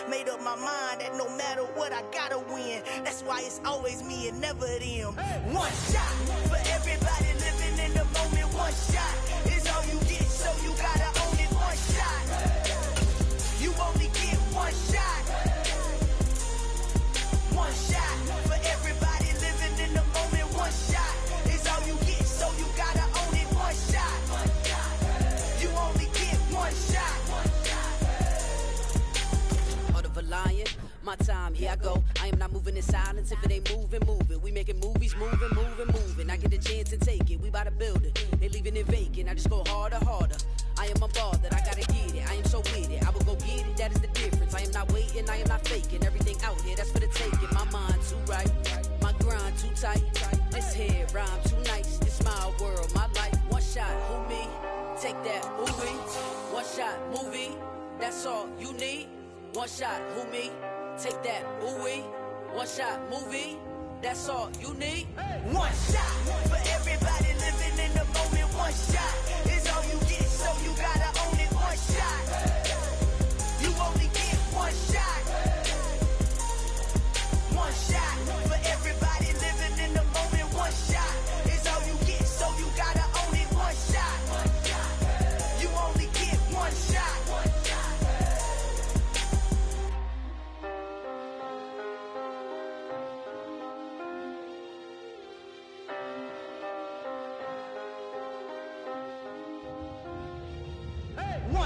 Made up my mind that no matter what, I gotta win. That's why it's always me and never them. One shot for everybody living in the moment. One shot is all you get, so you gotta own it. One shot. You only get one shot. One shot for everybody living in the moment. One shot is all you get, so you gotta own it. One shot. You only get one shot. Heart of a lion, my time, here I go. I am not moving in silence. If it ain't moving, move it. We making movies, moving. I get a chance to take it. We bout to build it. They leaving it vacant. I just go harder. I am a ball that I gotta get it. I am so with it. I will go get it. That is the difference. I am not waiting. I am not faking. Everything out here, that's for the taking. My mind too right. My grind too tight. This head rhyme too nice. This my world, my life. One shot, who me? Take that, who we? One shot, movie. That's all you need. One shot, who me? Take that, who we? One shot, movie. That's all you need. One shot for everybody living in the moment. One shot is all you get, so you gotta own it. One shot. You only get one shot. One shot for everybody living in the moment. One shot is all you get, so you gotta own it. One shot. You only get one shot. One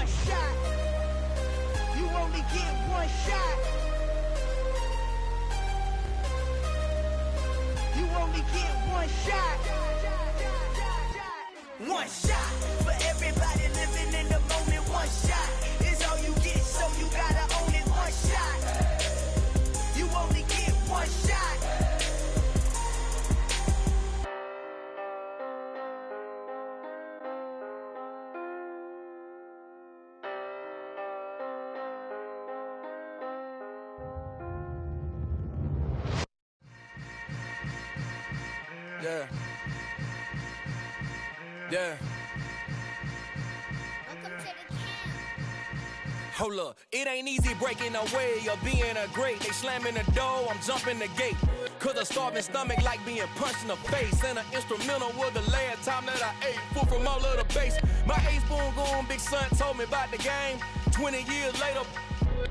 shot. You only get one shot. You only get one shot. One shot for everybody living in the moment. One shot is all you get, so you gotta own it. One shot. You only get one shot. Yeah. Yeah. Welcome to the camp. Hold up, it ain't easy breaking away or being a great. They slamming the door, I'm jumping the gate. Cause a starving stomach like being punched in the face. And an instrumental was the last time that I ate. Full from all of the bass. My ace boom goon, big son told me about the game. 20 years later,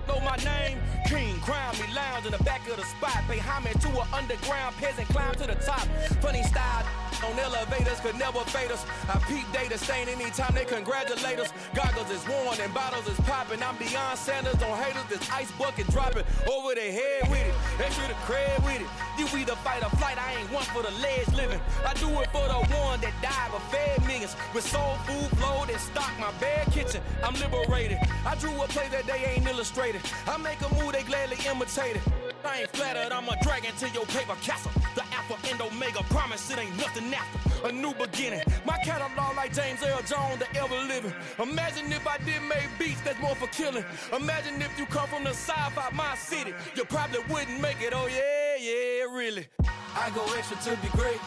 know my name. King, crown me, lounge in the back of the spot. Pay homage to an underground peasant, climb to the top. Funny style on elevators could never fade us. I peep data stain anytime they congratulate us. Goggles is worn and bottles is popping. I'm beyond Sanders on haters, this ice bucket dropping over their head with it. Extra the cred with it. You either fight or flight, I ain't one for the ledge living. I do it for the one that died but fed millions. With soul food flowed and stocked my bare kitchen. I'm liberated. I drew a play that they ain't illustrated. I make a move, they gladly imitate it. I ain't flattered, I'm a dragon to your paper castle. The Alpha and Omega, promise it ain't nothing after. A new beginning. My catalog like James Earl Jones, the ever living. Imagine if I did make beats that's more for killing. Imagine if you come from the sci-fi my city. You probably wouldn't make it, oh yeah, really. I go extra to be great.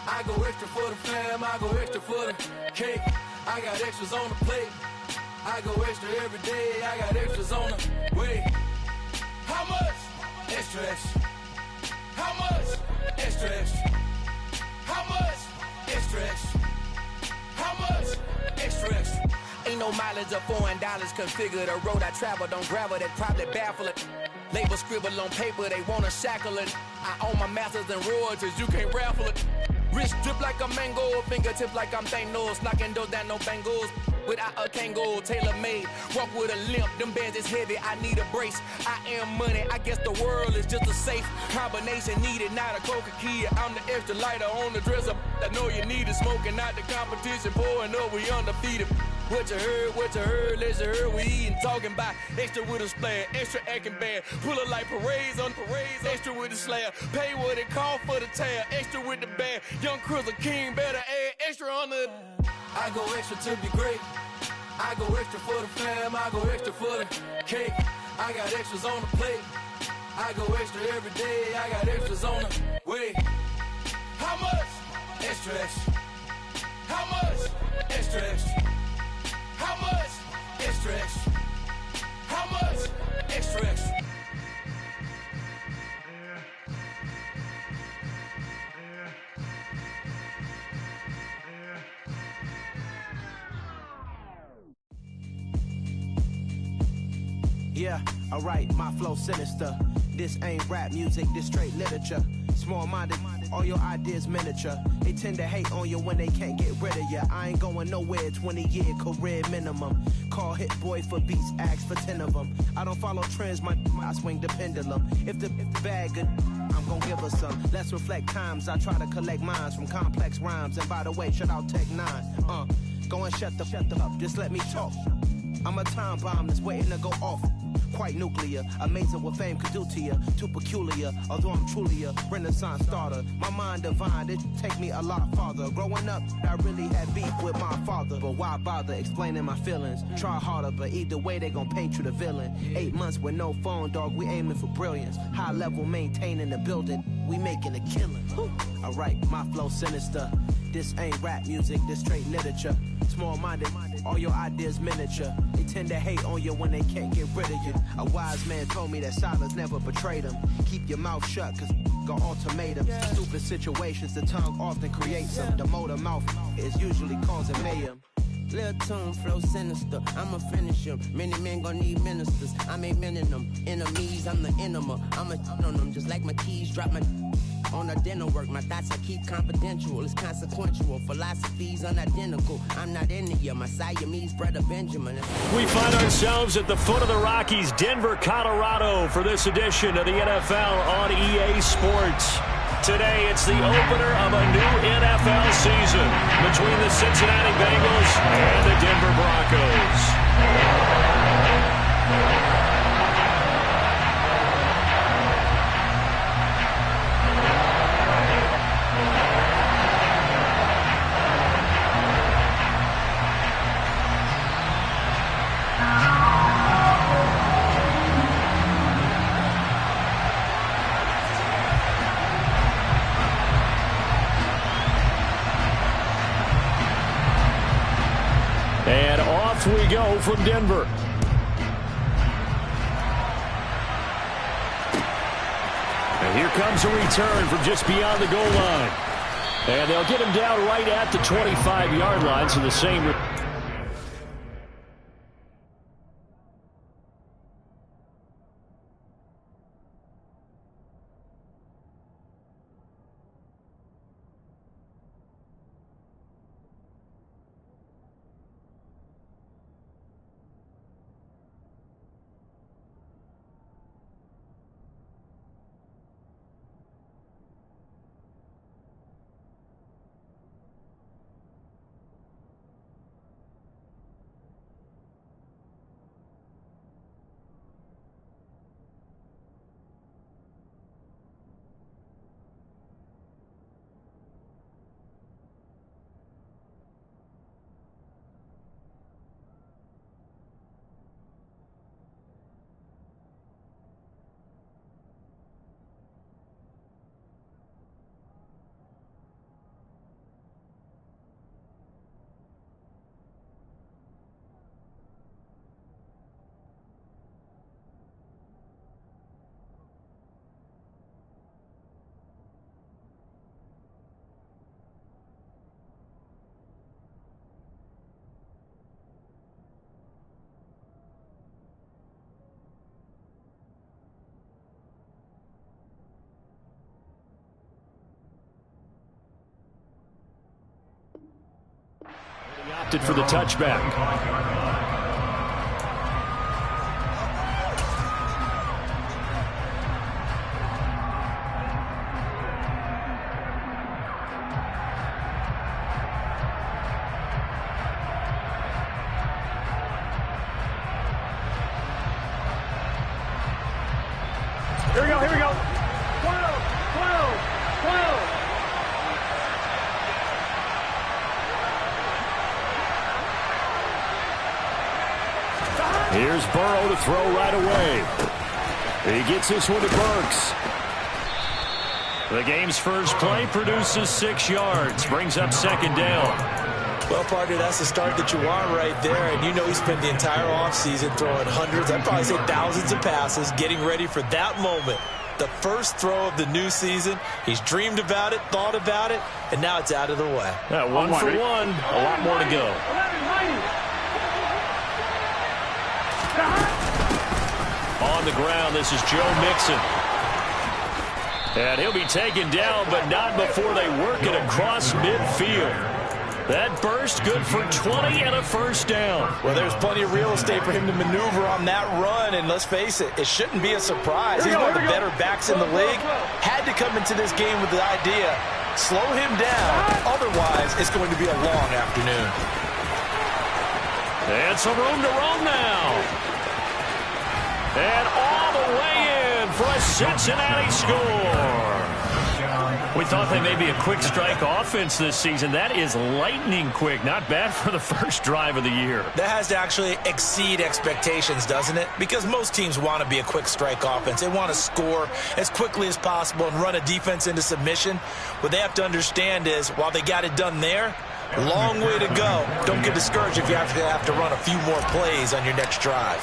I go extra for the fam, I go extra for the cake. I got extras on the plate. I go extra every day, I got extras on the way. How much? Extra, extra. How much? Extra, extra. How much? Extra, extra. How much? Extra, extra. Ain't no mileage of $4 configure the road I travel. Don't gravel, that probably baffle it. Label scribble on paper, they wanna shackle it. I own my masters and royalties, you can't raffle it. Wrist drip like a mango, fingertips like I'm Thanos. Knocking those down, no bangles. Without a Kango, tailor-made. Walk with a limp, them bands is heavy, I need a brace. I am money, I guess the world is just a safe combination needed, not a coca key. I'm the extra lighter on the dresser. I know you need it, smoking out the competition, pouring up, we undefeated. What you heard, let you heard, we eatin', talking about extra with a splash, extra acting bad. Pull it like parades on parades, extra with the slab. Pay what it cost for the tab, extra with the bag. Young Cruiser King, better add extra on the. I go extra to be great. I go extra for the fam, I go extra for the cake. I got extras on the plate. I go extra every day, I got extras on the way. How much? Extra, extra. How much? Extra, extra. How much? Extra, extra. How much? Extra, extra. Yeah, alright, my flow sinister. This ain't rap music, this straight literature. Small-minded, all your ideas miniature. They tend to hate on you when they can't get rid of you. I ain't going nowhere, 20-year career minimum. Call Hit Boy for beats, ask for 10 of them. I don't follow trends, I swing the pendulum. If the bag good, I'm gon' give her some. Let's reflect times, I try to collect minds from complex rhymes. And by the way, shout out Tech 9. Go and shut the up, just let me talk. I'm a time bomb that's waiting to go off. Quite nuclear, amazing what fame could do to you. Too peculiar, although I'm truly a renaissance starter. My mind divine, it take me a lot farther. Growing up, I really had beef with my father. But why bother explaining my feelings? Try harder, but either way they gon' paint you the villain. 8 months with no phone, dog, we aiming for brilliance. High level maintaining the building, we making a killing. Alright, my flow sinister. This ain't rap music, this straight literature. Small-minded, all your ideas miniature. They tend to hate on you when they can't get rid of you. A wise man told me that silence never betrayed him. Keep your mouth shut, cause got ultimatums. Stupid situations, the tongue often creates them. The motor mouth is usually causing mayhem. Lil' tune, flow sinister, I'ma finish him. Many men gon' need ministers, I'm a men in them. Enemies, I'm the enema, I'm on them. Just like my keys, drop my on a dinner work. My thoughts I keep confidential, it's consequential. Philosophies unidentical, I'm not into you. My Siamese brother Benjamin. We find ourselves at the foot of the Rockies, Denver, Colorado, for this edition of the NFL on EA Sports. Today, it's the opener of a new NFL season between the Cincinnati Bengals and the Denver Broncos. And off we go from Denver. And here comes a return from just beyond the goal line. And they'll get him down right at the 25-yard line, so the same. He opted for the touchback. Here we go, here we go. 12, 12, 12. Here's Burrow to throw right away. He gets this one to Burks. The game's first play produces 6 yards, brings up second down. Well, partner, that's the start that you want right there. And you know he spent the entire offseason throwing hundreds, I'd probably say thousands of passes, getting ready for that moment. The first throw of the new season. He's dreamed about it, thought about it, and now it's out of the way. Yeah, one for one. A lot more to go. on the ground. This is Joe Mixon. And he'll be taken down, but not before they work it across midfield. That burst good for 20 and a first down. Well, there's plenty of real estate for him to maneuver on that run, and let's face it, it shouldn't be a surprise. He's one of the better backs in the league. Had to come into this game with the idea, slow him down, otherwise it's going to be a long afternoon. And some room to roam now. And all the way in for a Cincinnati score. We thought they may be a quick strike offense this season. That is lightning quick. Not bad for the first drive of the year. That has to actually exceed expectations, doesn't it? Because most teams want to be a quick strike offense. They want to score as quickly as possible and run a defense into submission. What they have to understand is, while they got it done there, long way to go. Don't get discouraged if you have to run a few more plays on your next drive.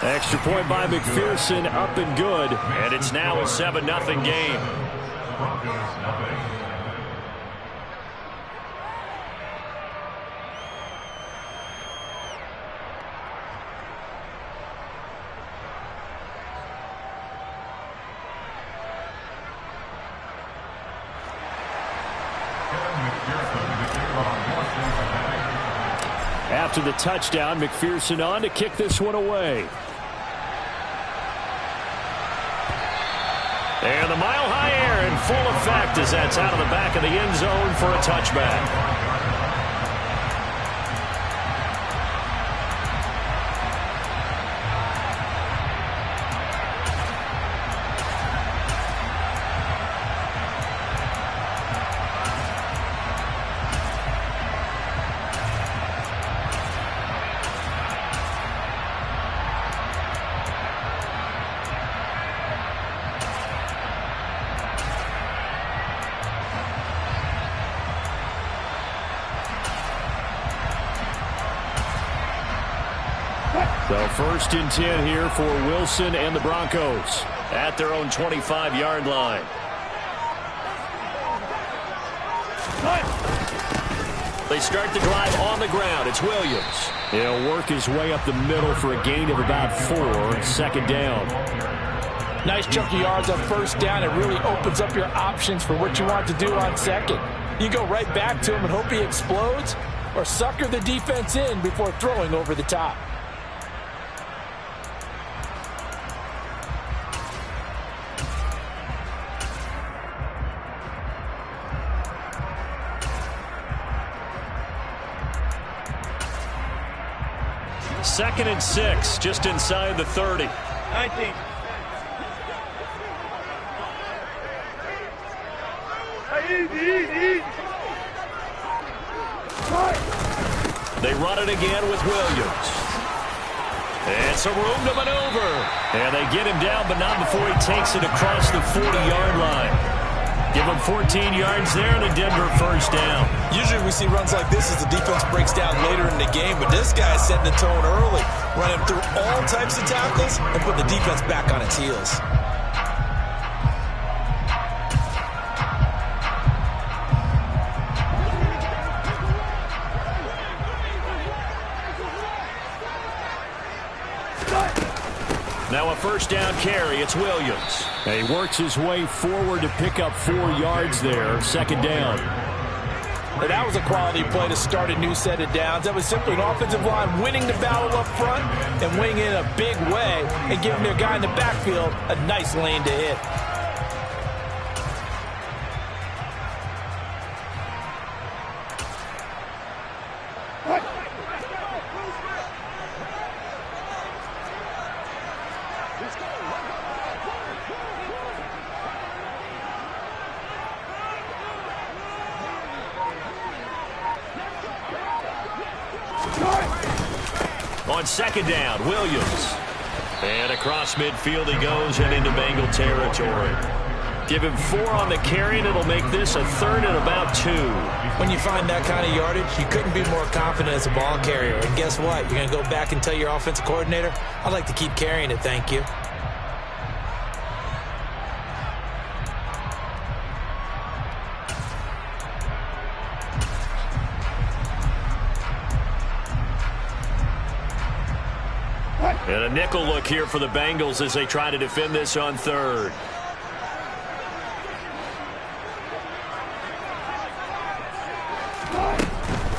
Extra point by McPherson, up and good. And it's now a 7-0 game. After the touchdown, McPherson on to kick this one away. And the mile-high air in full effect as that's out of the back of the end zone for a touchback. So 1st and 10 here for Wilson and the Broncos at their own 25-yard line. They start the drive on the ground. It's Williams. He'll work his way up the middle for a gain of about 4. 2nd down. Nice chunky yards on 1st down. It really opens up your options for what you want to do on 2nd. You go right back to him and hope he explodes, or sucker the defense in before throwing over the top. Second and 6, just inside the 30. 19. Easy. They run it again with Williams. And some room to maneuver. And they get him down, but not before he takes it across the 40-yard line. Give him 14 yards there and a Denver 1st down. Usually we see runs like this as the defense breaks down later in the game, but this guy is setting the tone early, running through all types of tackles and putting the defense back on its heels. Now a 1st down carry. It's Williams. And he works his way forward to pick up 4 yards there. 2nd down. And that was a quality play to start a new set of downs. That was simply an offensive line winning the battle up front and winning in a big way and giving their guy in the backfield a nice lane to hit. On 2nd down, Williams. And across midfield he goes and into Bengal territory. Give him 4 on the carry, and it'll make this a 3rd and about 2. When you find that kind of yardage, you couldn't be more confident as a ball carrier. And guess what? You're going to go back and tell your offensive coordinator, I'd like to keep carrying it, thank you. And a nickel look here for the Bengals as they try to defend this on third.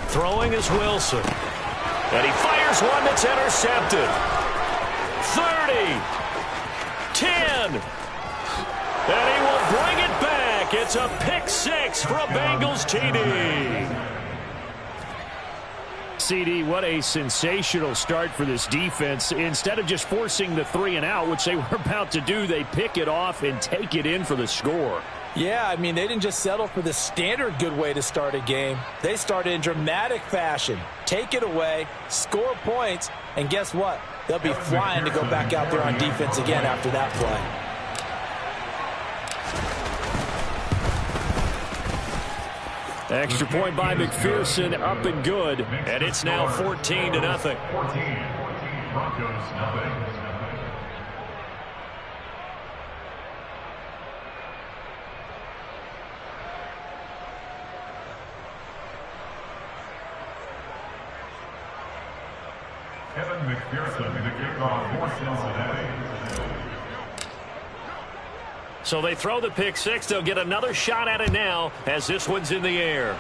Throwing is Wilson. And he fires one that's intercepted. 30. 10. And he will bring it back. It's a pick six for a Bengals TD. CD, what a sensational start for this defense. Instead of just forcing the 3 and out, which they were about to do, they pick it off and take it in for the score. Yeah, I mean, they didn't just settle for the standard good way to start a game. They started in dramatic fashion. Take it away, score points, and guess what? They'll be flying to go back out there on defense again after that play. Extra point by McPherson, up and good, and it's now 14-0. 14, Broncos nothing. Kevin McPherson, the kickoff for Cincinnati. So they throw the pick six. They'll get another shot at it now as this one's in the air.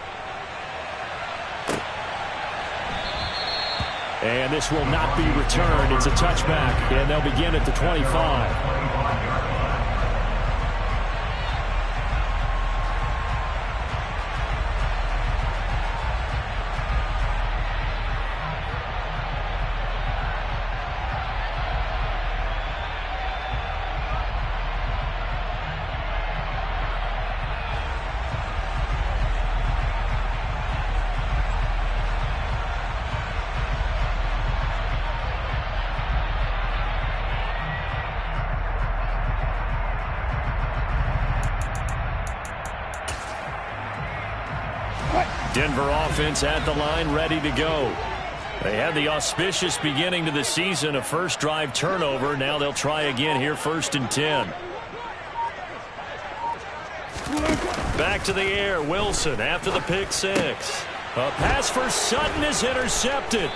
And this will not be returned. It's a touchback, and they'll begin at the 25. Denver offense at the line, ready to go. They had the auspicious beginning to the season, a first drive turnover. Now they'll try again here, 1st and 10. Back to the air, Wilson after the pick six. A pass for Sutton is intercepted.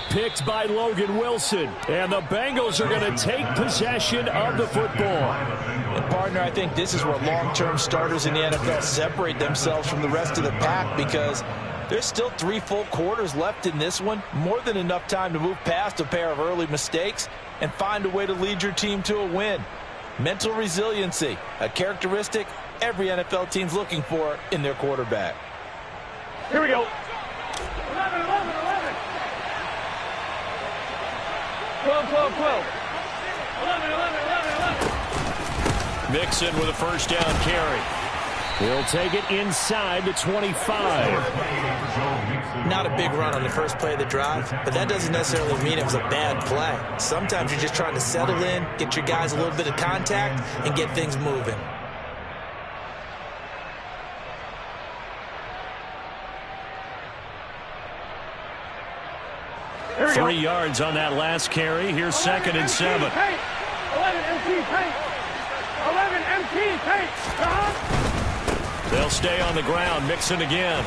Picked by Logan Wilson. And the Bengals are going to take possession of the football. And partner, I think this is where long-term starters in the NFL separate themselves from the rest of the pack, because there's still 3 full quarters left in this one. More than enough time to move past a pair of early mistakes and find a way to lead your team to a win. Mental resiliency, a characteristic every NFL team's looking for in their quarterback. Here we go. 12, 12, 12. 11, 11, 11, 11. Mixon with a first down carry. He'll take it inside the 25. Not a big run on the first play of the drive, but that doesn't necessarily mean it was a bad play. Sometimes you're just trying to settle in, get your guys a little bit of contact, and get things moving. Go. 3 yards on that last carry. Here's 2nd and 7. 11 MT paint. 11 MT paint. They'll stay on the ground. Mixon again.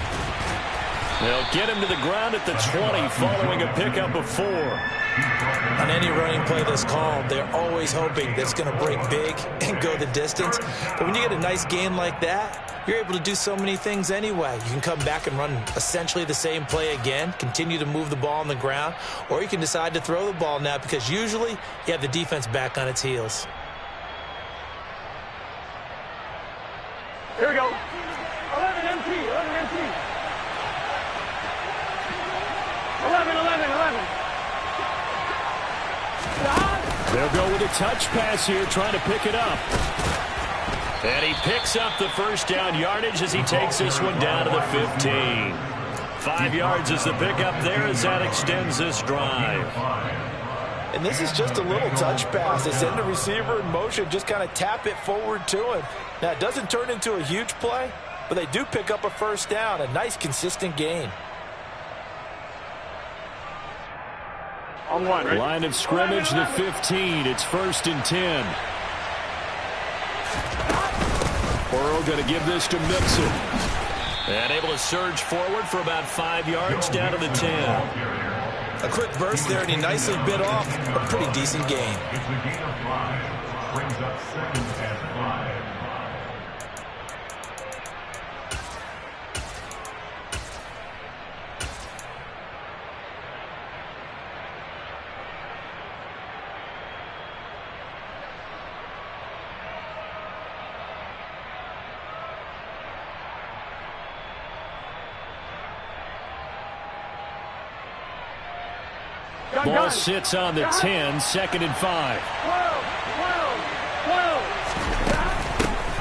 They'll get him to the ground at the 20 following a pickup of 4. On any running play that's called, they're always hoping that's going to break big and go the distance. But when you get a nice game like that, you're able to do so many things anyway. You can come back and run essentially the same play again, continue to move the ball on the ground, or you can decide to throw the ball now because usually you have the defense back on its heels. Here we go. 11 MT, 11 MT. 11, 11, 11. They'll go with a touch pass here, trying to pick it up. And he picks up the first down yardage as he takes this one down to the 15. 5 yards is the pickup there as that extends this drive. And this is just a little touch pass. They send the receiver in motion, just kind of tap it forward to him. Now, it doesn't turn into a huge play, but they do pick up a first down, a nice, consistent gain. On one, right? Line of scrimmage, the 15. It's 1st and 10. Burrow going to give this to Mixon. And able to surge forward for about 5 yards down to the 10. A quick burst there, and he nicely bit off a pretty decent gain. It's a gain of 5. Brings up 2nd and 5. Ball sits on the 10, 2nd and 5.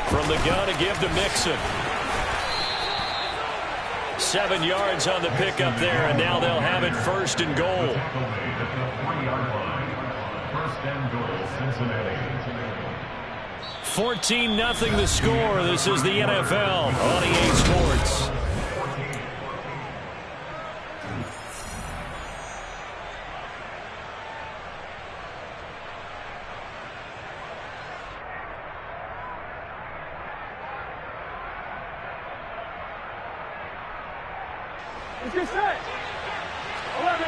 From the gun to give to Mixon. 7 yards on the pickup there, and now they'll have it 1st and goal. 14-0 the score. This is the NFL on EA Sports. Get set. 11.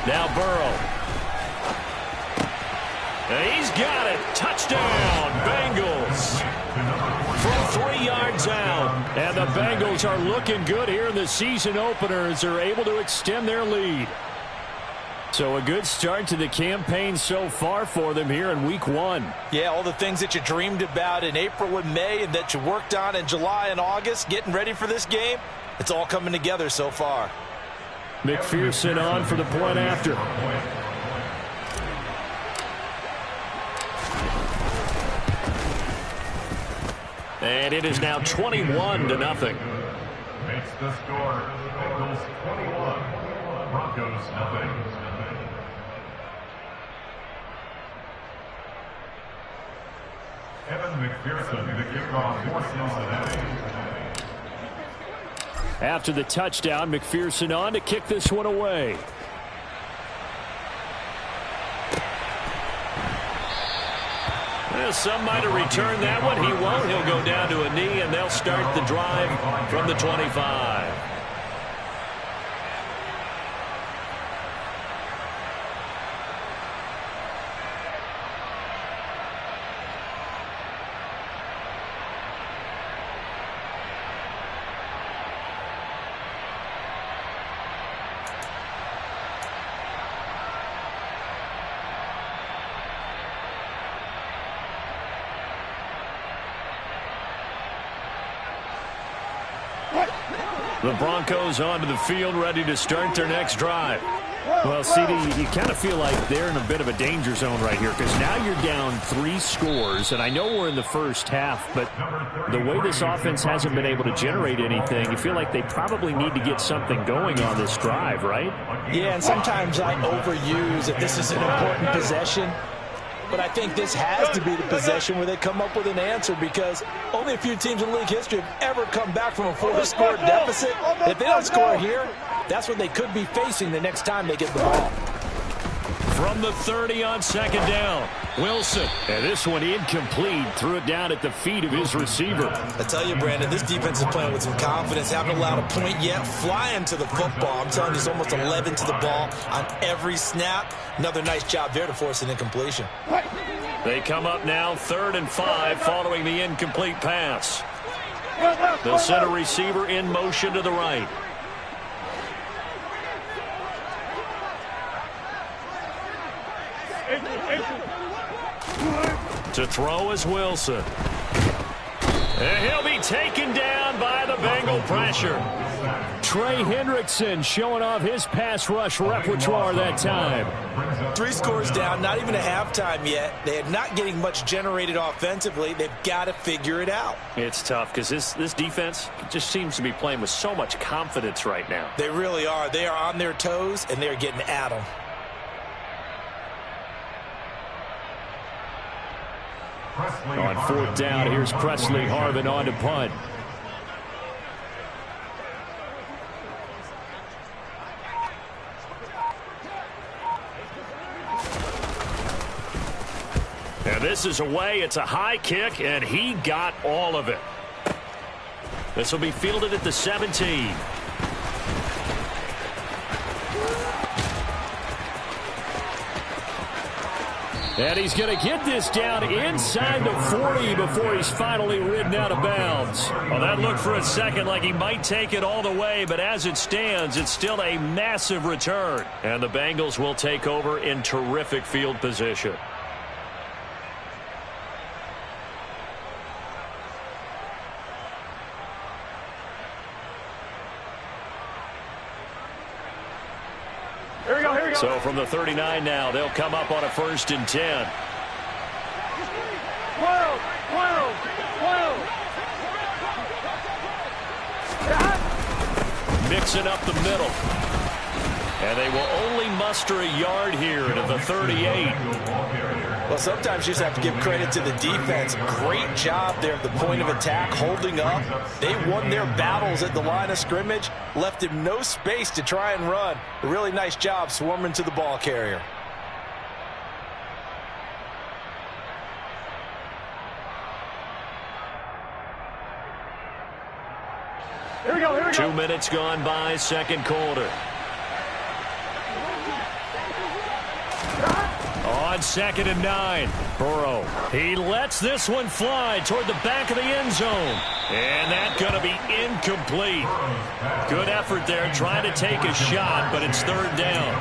Now Burrow. And he's got it. Touchdown, Bengals. From 3 yards out. And the Bengals are looking good here in the season opener as they're able to extend their lead. So a good start to the campaign so far for them here in week 1. Yeah, all the things that you dreamed about in April and May and that you worked on in July and August, getting ready for this game, it's all coming together so far. McPherson on for the point after. And it is now 21-0. Makes the score. Bengals 21. Broncos nothing. Evan McPherson, the kickoff for Cincinnati. After the touchdown, McPherson on to kick this one away. Well, some might have returned that one. He won't. He'll go down to a knee, and they'll start the drive from the 25. The Broncos onto the field, ready to start their next drive. Well, CD, you kind of feel like they're in a bit of a danger zone right here because now you're down 3 scores, and I know we're in the first half, but the way this offense hasn't been able to generate anything, you feel like they probably need to get something going on this drive, right? Yeah, and sometimes I overuse if this is an important possession. But I think this has to be the possession where they come up with an answer because only a few teams in league history have ever come back from a 4-score deficit. If they don't score here, that's what they could be facing the next time they get the ball. From the 30 on 2nd down, Wilson. And this one incomplete. Threw it down at the feet of his receiver. I tell you, Brandon, this defense is playing with some confidence. Haven't allowed a point yet. Flying to the football. I'm telling you, it's almost 11 to the ball on every snap. Another nice job there to force an incompletion. They come up now 3rd and 5 following the incomplete pass. They'll send a receiver in motion to the right. To throw is Wilson. And he'll be taken down by the Bengal pressure. Trey Hendrickson showing off his pass rush repertoire that time. 3 scores down, not even a halftime yet. They are not getting much generated offensively. They've got to figure it out. It's tough because this defense just seems to be playing with so much confidence right now. They really are. They are on their toes, and they're getting at them. On 4th down, here's Presley Harvin on to punt. And this is away. It's a high kick, and he got all of it. This will be fielded at the 17. And he's going to get this down inside the 40 before he's finally ridden out of bounds. Well, that looked for a second like he might take it all the way, but as it stands, it's still a massive return. And the Bengals will take over in terrific field position. Here we go, here we go. So from the 39 now, they'll come up on a 1st and 10. 12, 12, 12. Mixing up the middle. And they will only muster a yard here to the 38. Well, sometimes you just have to give credit to the defense. Great job there at the point of attack, holding up. They won their battles at the line of scrimmage, left him no space to try and run. A really nice job swarming to the ball carrier. Here we go, here we go. 2 minutes gone by, second quarter. On 2nd and 9, Burrow. He lets this one fly toward the back of the end zone. And that's going to be incomplete. Good effort there trying to take a shot, but it's 3rd down.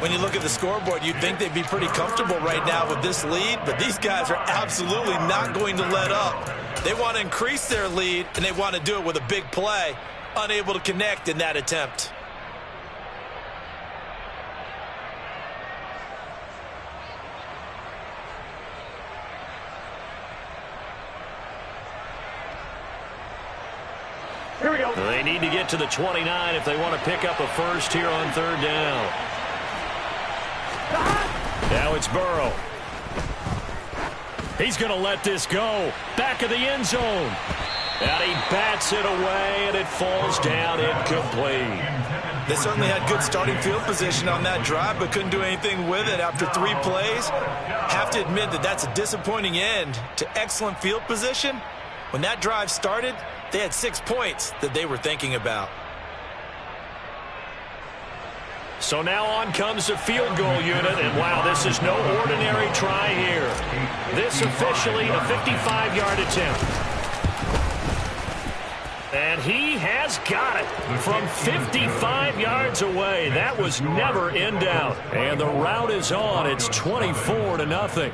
When you look at the scoreboard, you'd think they'd be pretty comfortable right now with this lead, but these guys are absolutely not going to let up. They want to increase their lead, and they want to do it with a big play. Unable to connect in that attempt. Here we go. They need to get to the 29 if they want to pick up a first here on 3rd down. Now it's Burrow. He's going to let this go. Back of the end zone. And he bats it away, and it falls down incomplete. They certainly had good starting field position on that drive, but couldn't do anything with it after 3 plays. Have to admit that that's a disappointing end to excellent field position. When that drive started, they had 6 points that they were thinking about. So now on comes the field goal unit, and wow, this is no ordinary try here. This officially a 55-yard attempt. And he has got it from 55 yards away. That was never in doubt. And the route is on. It's 24-0.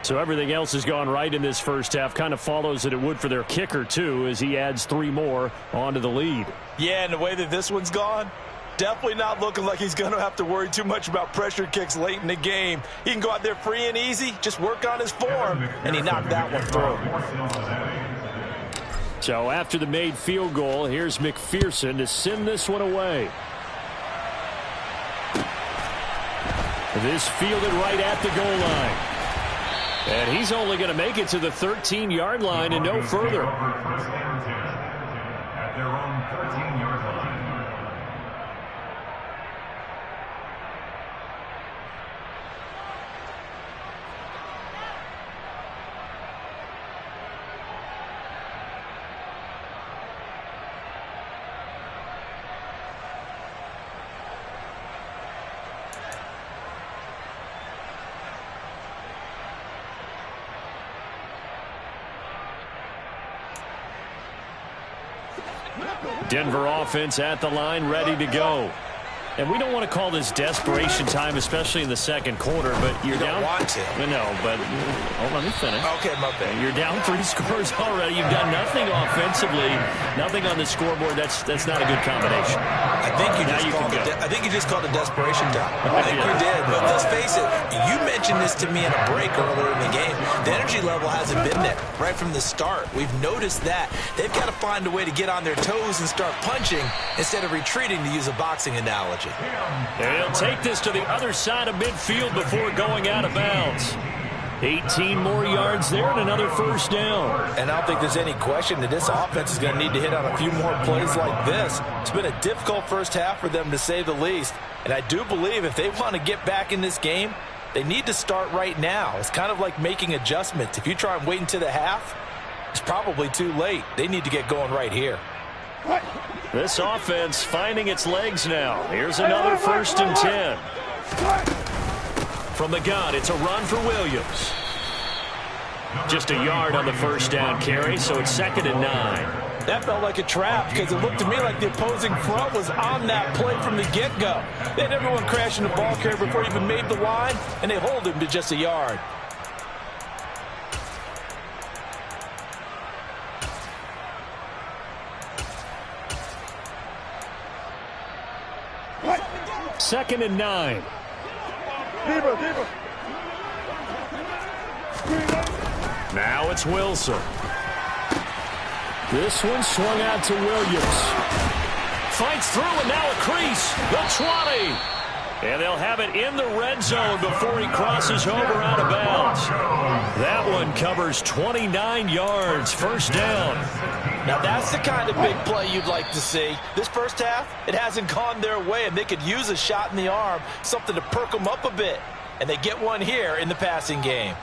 So everything else has gone right in this first half. Kind of follows that it would for their kicker, too, as he adds 3 more onto the lead. Yeah, and the way that this one's gone, definitely not looking like he's going to have to worry too much about pressure kicks late in the game. He can go out there free and easy, just work on his form, and he knocked that one through. So after the made field goal, here's McPherson to send this one away. This fielded right at the goal line. And he's only going to make it to the 13-yard line and no further. At their own 13-yard line. Denver offense at the line, ready to go. And we don't want to call this desperation time, especially in the second quarter, but you're down. You don't want to. No, but let me finish. Okay, my bad. You're down 3 scores already. You've done nothing offensively, nothing on the scoreboard. That's not a good combination. I think you just called it desperation time. I think you did, but let's face it. You mentioned this to me in a break earlier in the game. The energy level hasn't been there right from the start. We've noticed that. They've got to find a way to get on their toes and start punching instead of retreating, to use a boxing analogy. And he'll take this to the other side of midfield before going out of bounds. 18 more yards there and another first down. And I don't think there's any question that this offense is going to need to hit on a few more plays like this. It's been a difficult first half for them, to say the least. And I do believe if they want to get back in this game, they need to start right now. It's kind of like making adjustments. If you try and wait until the half, it's probably too late. They need to get going right here. This offense finding its legs now. Here's another 1st and 10. From the gun, it's a run for Williams. Just a yard on the 1st down carry, so it's 2nd and 9. That felt like a trap because it looked to me like the opposing front was on that play from the get-go. They had everyone crashing the ball carrier before he even made the line, and they hold him to just a yard. Second and 9. Now it's Wilson. This one swung out to Williams. Fights through, and now a crease. The 20. And they'll have it in the red zone before he crosses over out of bounds. That one covers 29 yards. 1st down. Now that's the kind of big play you'd like to see. This first half, it hasn't gone their way, and they could use a shot in the arm, something to perk them up a bit. And they get one here in the passing game.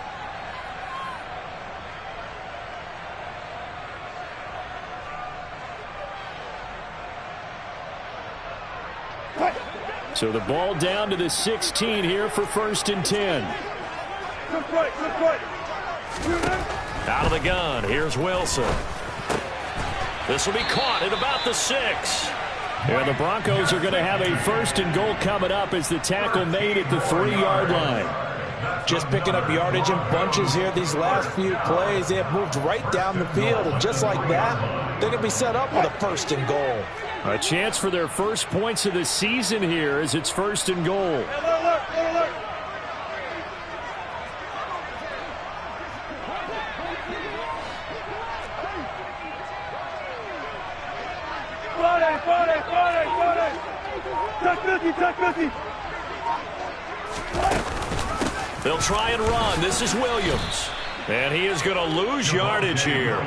So the ball down to the 16 here for 1st and 10. Out of the gun, here's Wilson. This will be caught at about the 6. And the Broncos are going to have a 1st and goal coming up as the tackle made at the 3-yard line. Just picking up yardage in bunches here these last few plays. They have moved right down the field, and just like that, they're going to be set up with a 1st and goal. A chance for their first points of the season here as it's 1st and goal. They'll try and run. This is Williams. And he is going to lose yardage here.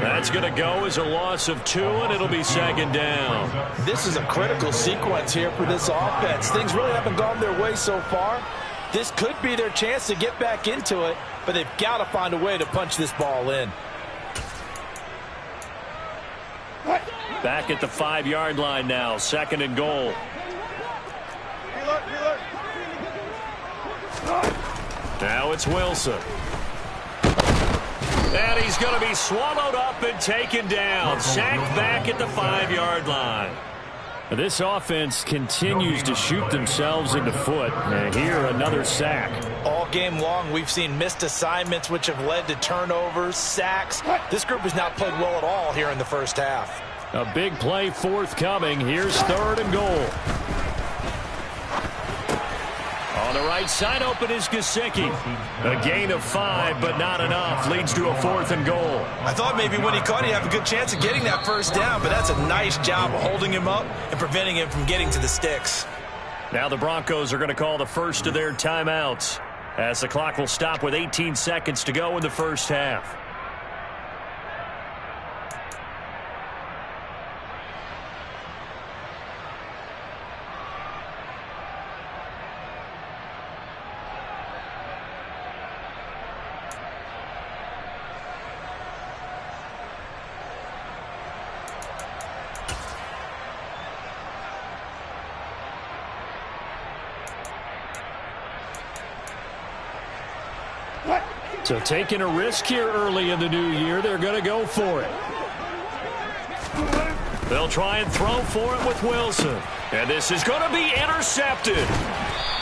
That's going to go as a loss of 2, and it'll be 2nd down. This is a critical sequence here for this offense. Things really haven't gone their way so far. This could be their chance to get back into it, but they've got to find a way to punch this ball in. Back at the 5-yard line now, 2nd and goal. Now it's Wilson. And he's going to be swallowed up and taken down. Sacked back at the 5-yard line. This offense continues to shoot themselves in the foot. And here, another sack. All game long, we've seen missed assignments, which have led to turnovers, sacks. This group has not played well at all here in the first half. A big play forthcoming. Here's 3rd and goal. On the right side open is Gesicki. A gain of 5, but not enough. Leads to a 4th and goal. I thought maybe when he caught, he'd have a good chance of getting that 1st down, but that's a nice job of holding him up and preventing him from getting to the sticks. Now the Broncos are going to call the first of their timeouts as the clock will stop with 18 seconds to go in the first half. So taking a risk here early in the new year, they're going to go for it. They'll try and throw for it with Wilson. And this is going to be intercepted.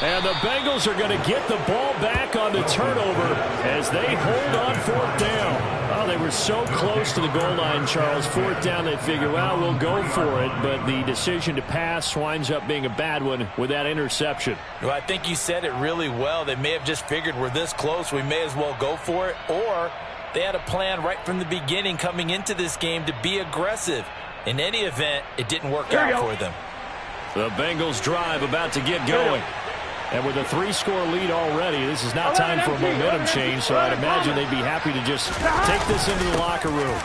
And the Bengals are going to get the ball back on the turnover as they hold on 4th down. Oh, they were so close to the goal line, Charles. 4th down, they figure, well, we'll go for it. But the decision to pass winds up being a bad one with that interception. Well, I think you said it really well. They may have just figured we're this close, we may as well go for it. Or they had a plan right from the beginning coming into this game to be aggressive. In any event, it didn't work out for them. The Bengals drive about to get going. And with a 3-score lead already, this is not time for a momentum change, so I'd imagine they'd be happy to just take this into the locker room.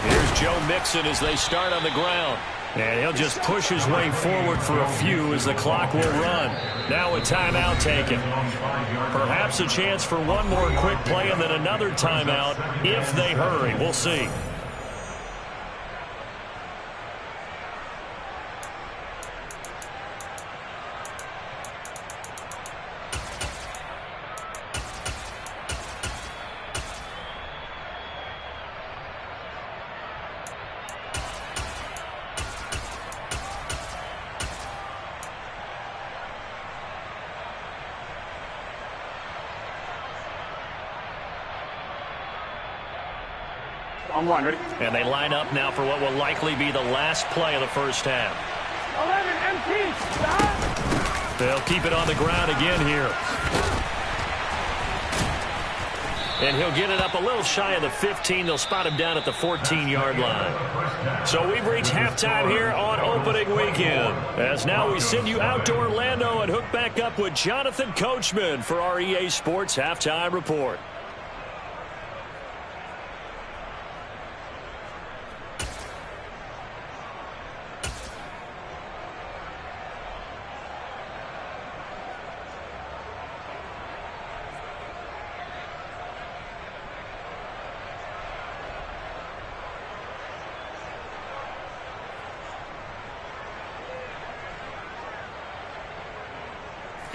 Here's Joe Mixon as they start on the ground. And he'll just push his way forward for a few as the clock will run. Now a timeout taken. Perhaps a chance for one more quick play and then another timeout if they hurry. We'll see. On one, ready? And they line up now for what will likely be the last play of the first half. 11 MT. Stop. They'll keep it on the ground again here. And he'll get it up a little shy of the 15. They'll spot him down at the 14-yard line. So we've reached halftime here on opening weekend. As now we send you out to Orlando and hook back up with Jonathan Coachman for our EA Sports Halftime Report.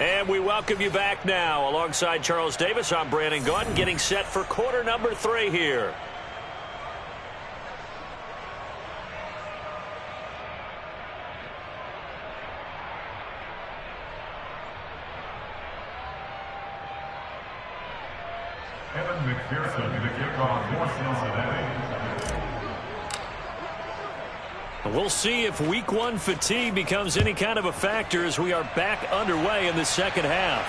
And we welcome you back now. Alongside Charles Davis, I'm Brandon Gaudin, getting set for quarter number 3 here. Evan McPherson to kick off for Cincinnati. We'll see if week 1 fatigue becomes any kind of a factor as we are back underway in the second half.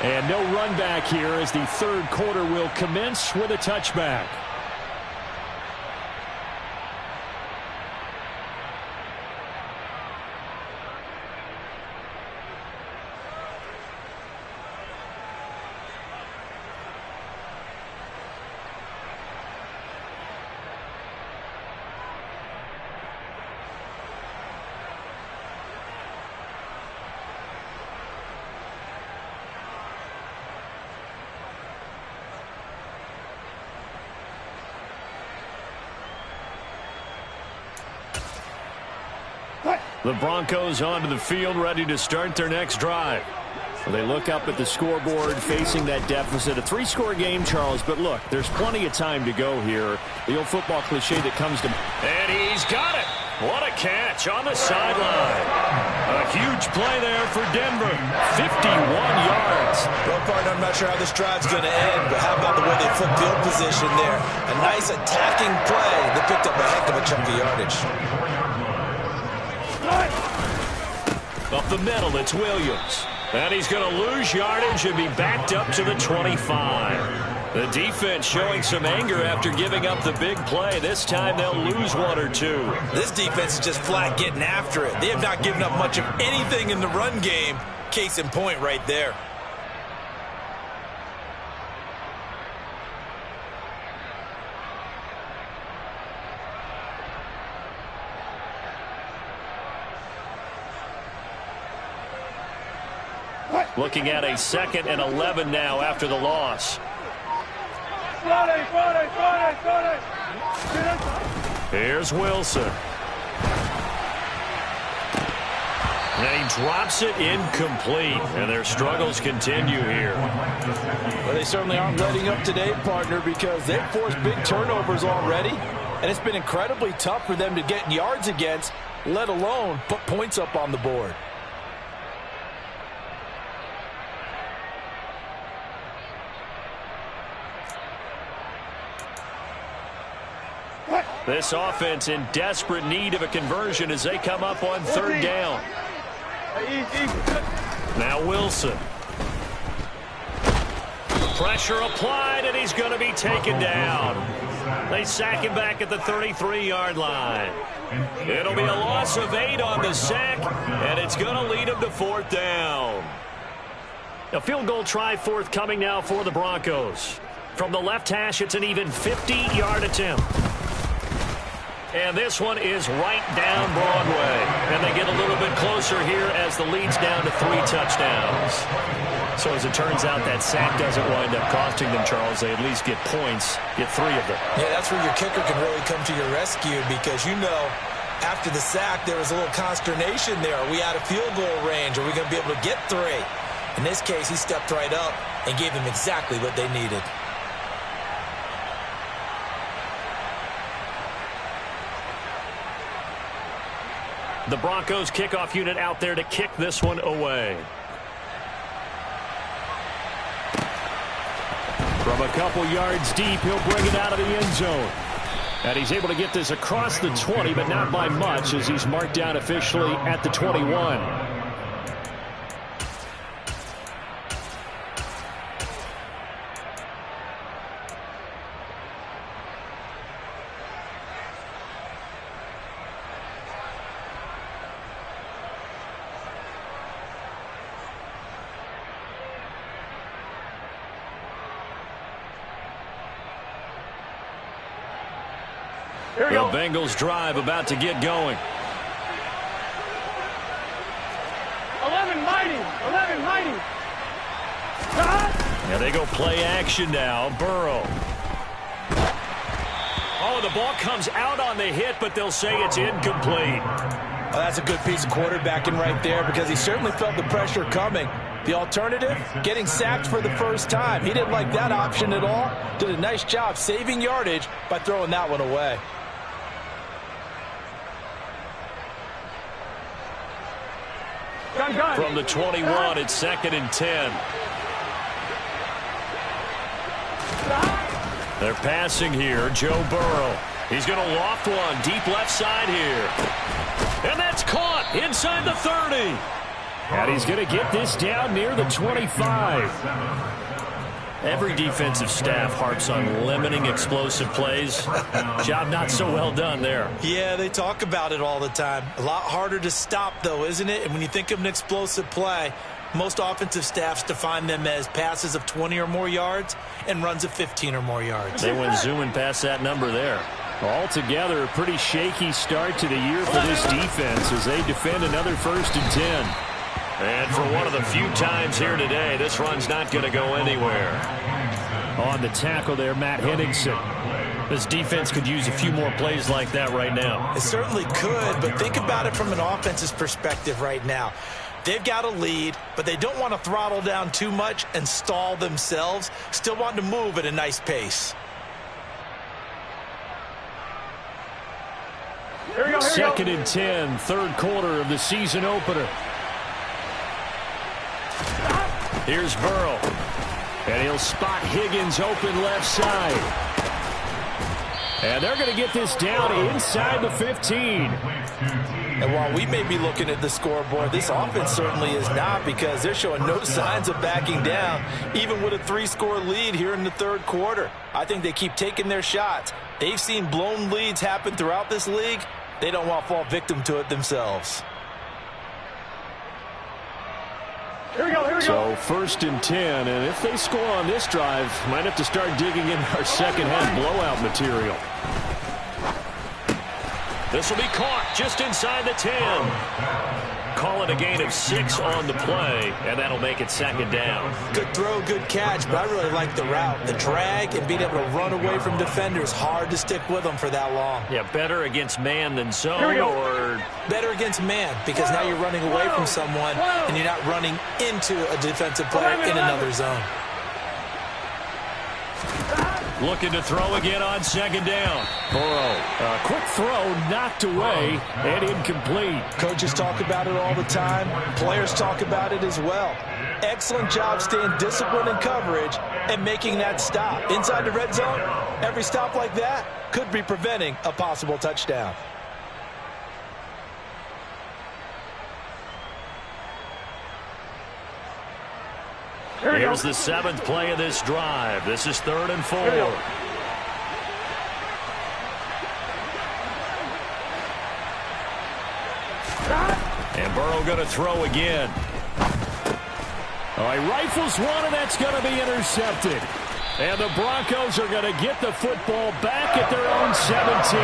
And no run back here as the third quarter will commence with a touchback. The Broncos onto the field, ready to start their next drive. Well, they look up at the scoreboard, facing that deficit. A 3-score game, Charles, but look, there's plenty of time to go here. The old football cliche that comes to... And he's got it! What a catch on the sideline. A huge play there for Denver. 51 yards. Well, partner, I'm not sure how this drive's going to end, but how about the way they flipped field position there? A nice attacking play. They picked up a heck of a chunk of yardage. Up the middle, it's Williams. And he's going to lose yardage and be backed up to the 25. The defense showing some anger after giving up the big play. This time they'll lose 1 or 2. This defense is just flat getting after it. They have not given up much of anything in the run game. Case in point right there. Looking at a 2nd and 11 now after the loss. Here's Wilson. And he drops it incomplete. And their struggles continue here. Well, they certainly aren't letting up today, partner, because they've forced big turnovers already. And it's been incredibly tough for them to get yards against, let alone put points up on the board. This offense in desperate need of a conversion as they come up on 3rd down. Now Wilson. Pressure applied, and he's going to be taken down. They sack him back at the 33-yard line. It'll be a loss of 8 on the sack, and it's going to lead him to 4th down. A field goal try forthcoming now for the Broncos. From the left hash, it's an even 50-yard attempt. And this one is right down Broadway. And they get a little bit closer here as the lead's down to 3 touchdowns. So as it turns out, that sack doesn't wind up costing them, Charles. They at least get points, get 3 of them. Yeah, that's where your kicker can really come to your rescue because, you know, after the sack, there was a little consternation there. Are we out of field goal range? Are we going to be able to get 3? In this case, he stepped right up and gave them exactly what they needed. The Broncos kickoff unit out there to kick this one away. From a couple yards deep, he'll bring it out of the end zone. And he's able to get this across the 20, but not by much, as he's marked down officially at the 21. The Bengals drive about to get going. 11 mighty. Yeah, they go play action now. Burrow. Oh, the ball comes out on the hit, but they'll say it's incomplete. Well, that's a good piece of quarterbacking right there, because he certainly felt the pressure coming. The alternative, getting sacked for the first time. He didn't like that option at all. Did a nice job saving yardage by throwing that one away. From the 21, it's 2nd and 10. They're passing here. Joe Burrow. He's going to loft one deep left side here. And that's caught inside the 30. And he's going to get this down near the 25. Every defensive staff harps on limiting explosive plays. Job not so well done there. Yeah, they talk about it all the time. A lot harder to stop, though, isn't it? And when you think of an explosive play, most offensive staffs define them as passes of 20 or more yards and runs of 15 or more yards. They went zooming past that number there. Altogether, a pretty shaky start to the year for this defense as they defend another 1st and 10. And for one of the few times here today, this run's not going to go anywhere. On the tackle there, Matt Henningsen. This defense could use a few more plays like that right now. It certainly could, but think about it from an offense's perspective right now. They've got a lead, but they don't want to throttle down too much and stall themselves. Still want to move at a nice pace. Here we go. 2nd and 10, 3rd quarter of the season opener. Here's Burrow. And he'll spot Higgins open left side. And they're going to get this down inside the 15. And while we may be looking at the scoreboard, this offense certainly is not, because they're showing no signs of backing down, even with a 3-score lead here in the 3rd quarter. I think they keep taking their shots. They've seen blown leads happen throughout this league. They don't want to fall victim to it themselves. Here we go. So 1st and 10, and if they score on this drive, might have to start digging in our second-half blowout material. This will be caught just inside the 10. Call it a gain of 6 on the play, and that'll make it 2nd down. Good throw, good catch, but I really like the route. The drag and being able to run away from defenders, hard to stick with them for that long. Yeah, better against man than zone, or better against man, because now you're running away from someone and you're not running into a defensive player in another zone. Looking to throw again on 2nd down. Burrow, a quick throw knocked away and incomplete. Coaches talk about it all the time. Players talk about it as well. Excellent job staying disciplined in coverage and making that stop. Inside the red zone, every stop like that could be preventing a possible touchdown. Here's the 7th play of this drive. This is 3rd and 4. And Burrow going to throw again. He rifles one, and that's going to be intercepted. And the Broncos are going to get the football back at their own 17.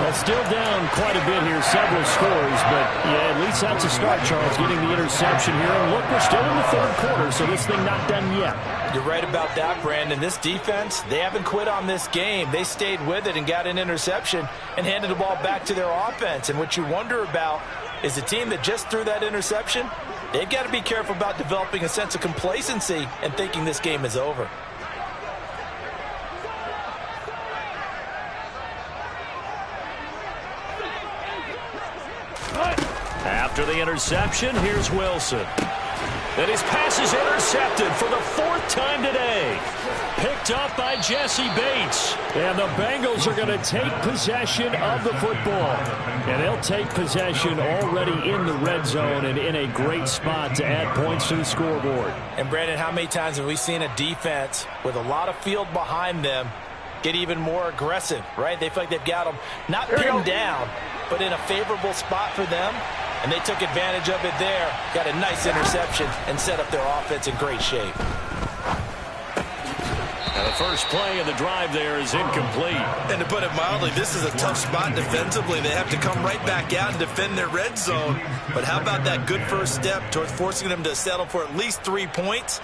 Well, still down quite a bit here, several scores, but yeah, at least that's a start, Charles, getting the interception here. And look, we're still in the 3rd quarter, so this thing not done yet. You're right about that, Brandon. This defense, they haven't quit on this game. They stayed with it and got an interception and handed the ball back to their offense. And what you wonder about is the team that just threw that interception, they've got to be careful about developing a sense of complacency and thinking this game is over. After the interception, here's Wilson. And his pass is intercepted for the 4th time today. Picked up by Jesse Bates. And the Bengals are going to take possession of the football. And they'll take possession already in the red zone and in a great spot to add points to the scoreboard. And, Brandon, how many times have we seen a defense with a lot of field behind them get even more aggressive, right? They feel like they've got them not pinned down, but in a favorable spot for them. And they took advantage of it there. Got a nice interception and set up their offense in great shape. And the first play of the drive there is incomplete. And to put it mildly, this is a tough spot defensively. They have to come right back out and defend their red zone. But how about that good first step towards forcing them to settle for at least 3 points?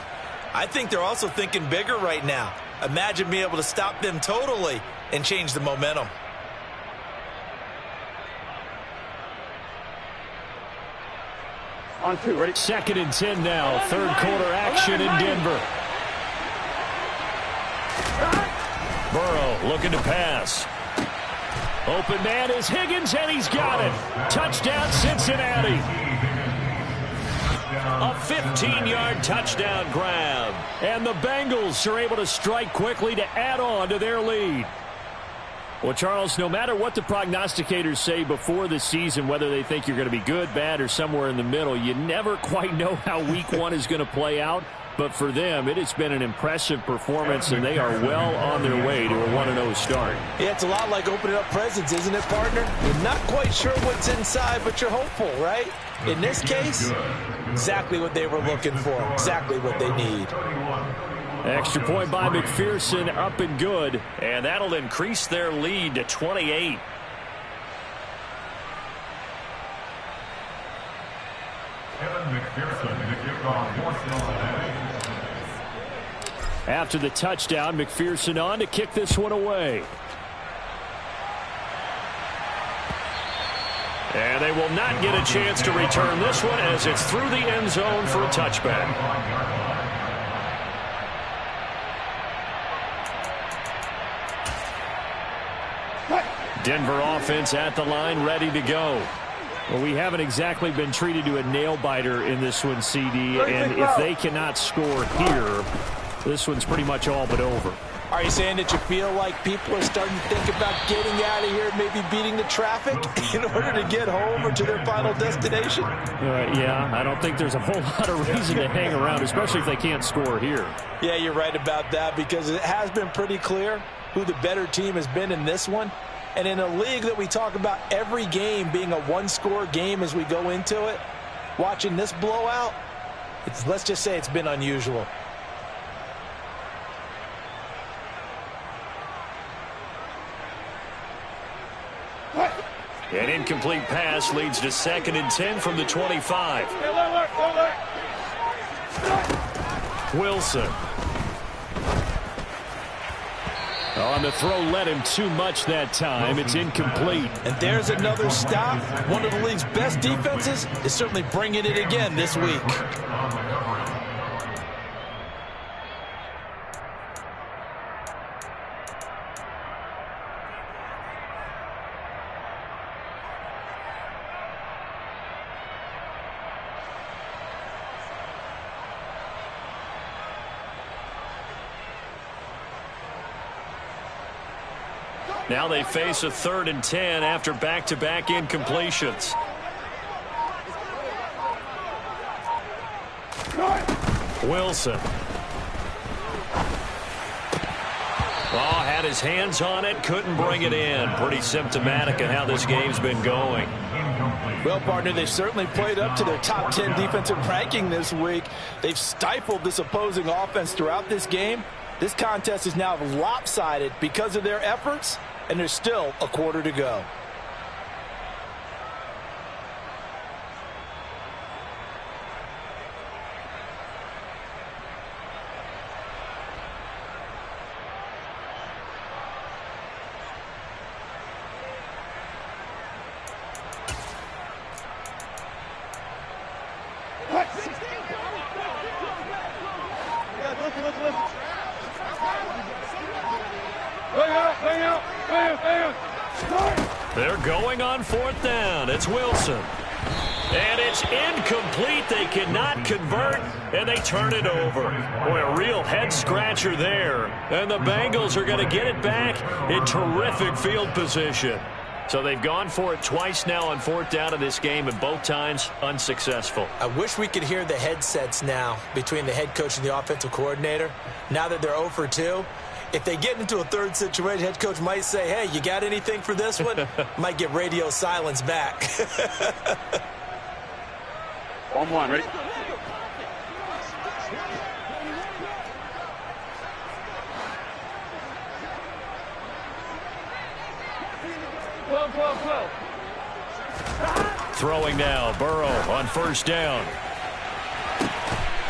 I think they're also thinking bigger right now. Imagine being able to stop them totally and change the momentum. On 2, ready? 2nd and 10 now. 3rd quarter action in Denver. Burrow looking to pass. Open man is Higgins, and he's got it. Touchdown, Cincinnati. A 15-yard touchdown grab. And the Bengals are able to strike quickly to add on to their lead. Well, Charles, no matter what the prognosticators say before the season, whether they think you're going to be good, bad, or somewhere in the middle, you never quite know how week 1 is going to play out. But for them, it has been an impressive performance, and they are well on their way to a 1-0 start. Yeah, it's a lot like opening up presents, isn't it, partner? You're not quite sure what's inside, but you're hopeful, right? In this case, exactly what they were looking for, exactly what they need. Extra point by McPherson, up and good, and that'll increase their lead to 28. Kevin McPherson to kick off for Cincinnati. After the touchdown, McPherson on to kick this one away. And they will not get a chance to return this one as it's through the end zone for a touchback. Denver offense at the line, ready to go. Well, we haven't exactly been treated to a nail-biter in this one, CD, and if they cannot score here, this one's pretty much all but over. Are you saying that you feel like people are starting to think about getting out of here and maybe beating the traffic in order to get home or to their final destination? Yeah, I don't think there's a whole lot of reason to hang around, especially if they can't score here. Yeah, you're right about that, because it has been pretty clear who the better team has been in this one. And in a league that we talk about every game being a one-score game as we go into it, watching this blowout, let's just say it's been unusual. An incomplete pass leads to 2nd and 10 from the 25. Wilson. On the throw led him too much that time. It's incomplete. And there's another stop. One of the league's best defenses is certainly bringing it again this week. Now they face a 3rd and 10 after back-to-back incompletions. Wilson. Oh, had his hands on it, couldn't bring it in. Pretty symptomatic of how this game's been going. Well, partner, they've certainly played up to their top 10 defensive ranking this week. They've stifled this opposing offense throughout this game. This contest is now lopsided because of their efforts, and there's still a quarter to go. They're going on 4th down. It's Wilson. And it's incomplete. They cannot convert, and they turn it over. Boy, a real head-scratcher there. And the Bengals are going to get it back in terrific field position. So they've gone for it twice now on 4th down in this game, and both times unsuccessful. I wish we could hear the headsets now between the head coach and the offensive coordinator. Now that they're 0 for 2, if they get into a third situation, head coach might say, hey, you got anything for this one? Might get radio silence back. 1-1, ready? Throwing now, Burrow on 1st down.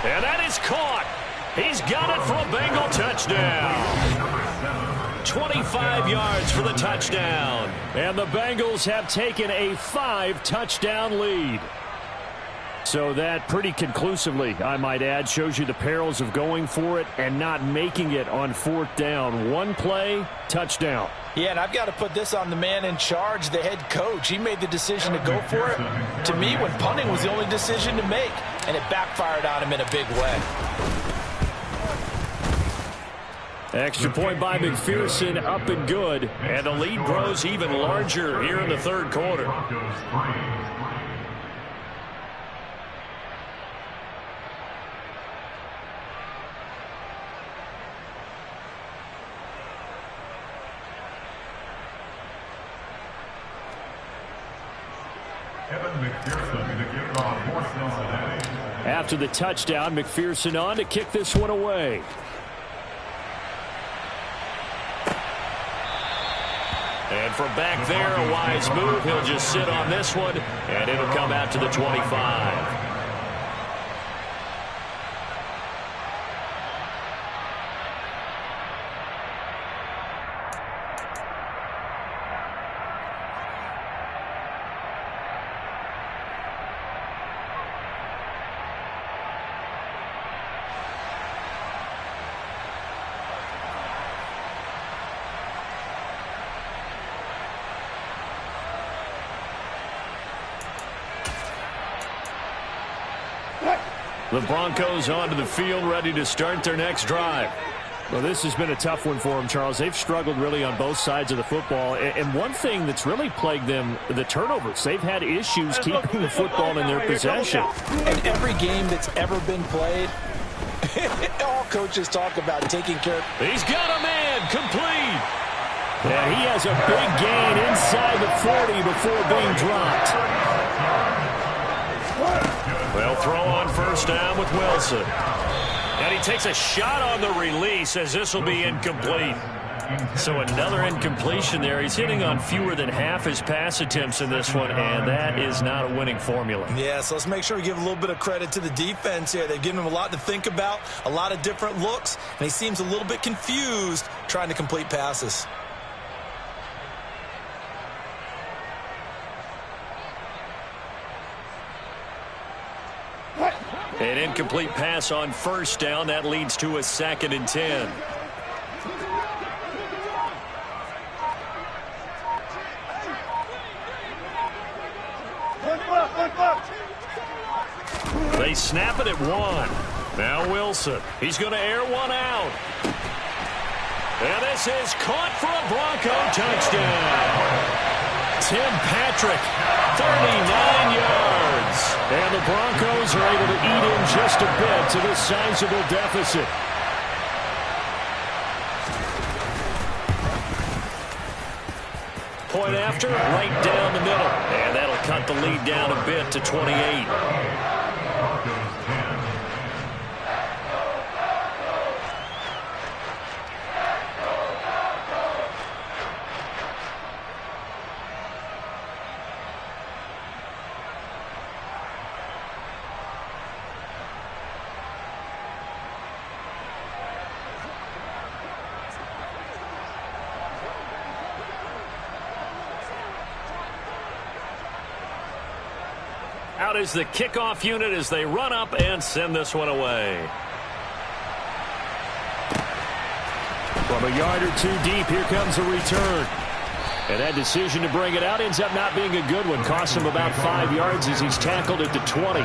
And that is caught. He's got it for a Bengal touchdown. 25 yards for the touchdown. And the Bengals have taken a 5-touchdown lead. So that pretty conclusively, I might add, shows you the perils of going for it and not making it on 4th down. One play, touchdown. Yeah, and I've got to put this on the man in charge, the head coach. He made the decision to go for it. To me, when punting was the only decision to make, and it backfired on him in a big way. Extra point by McPherson, up and good. And the lead grows even larger here in the 3rd quarter. After the touchdown, McPherson on to kick this one away. And from back there, a wise move. He'll just sit on this one, and it'll come out to the 25. The Broncos onto the field, ready to start their next drive. Well, this has been a tough one for them, Charles. They've struggled really on both sides of the football. And one thing that's really plagued them, the turnovers. They've had issues keeping the football in their possession. And every game that's ever been played, all coaches talk about taking care of. He's got a man, complete. And he has a big gain inside the 40 before being dropped. They'll throw on 1st down with Wilson. And he takes a shot on the release as this will be incomplete. So another incompletion there. He's hitting on fewer than half his pass attempts in this one, and that is not a winning formula. Yeah, so let's make sure we give a little bit of credit to the defense here. They've given him a lot to think about, a lot of different looks, and he seems a little bit confused trying to complete passes. An incomplete pass on 1st down. That leads to a 2nd and 10. They snap it at 1. Now Wilson. He's going to air one out. And this is caught for a Bronco touchdown. Tim Patrick, 39 yards. And the Broncos are able to eat in just a bit to this sizable deficit. Point after, right down the middle. And that'll cut the lead down a bit to 28. Out is the kickoff unit as they run up and send this one away. From a yard or two deep, here comes a return. And that decision to bring it out ends up not being a good one. Costs him about 5 yards as he's tackled at the 20.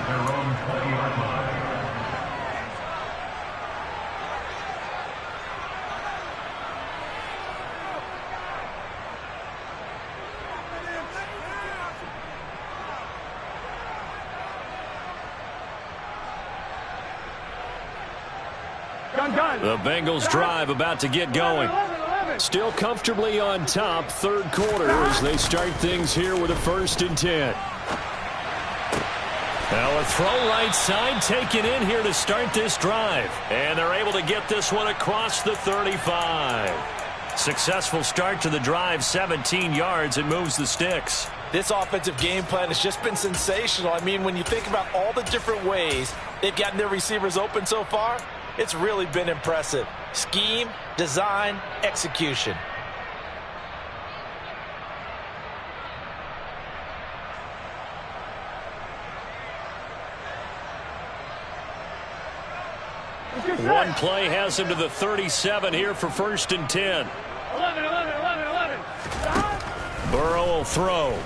The Bengals drive about to get going. Still comfortably on top, third quarter as they start things here with a 1st and 10. Now a throw right side taken in here to start this drive. And they're able to get this one across the 35. Successful start to the drive, 17 yards, and moves the sticks. This offensive game plan has just been sensational. I mean, when you think about all the different ways they've gotten their receivers open so far, it's really been impressive. Scheme, design, execution. One play has him to the 37 here for 1st and 10. 11. Burrow will throw.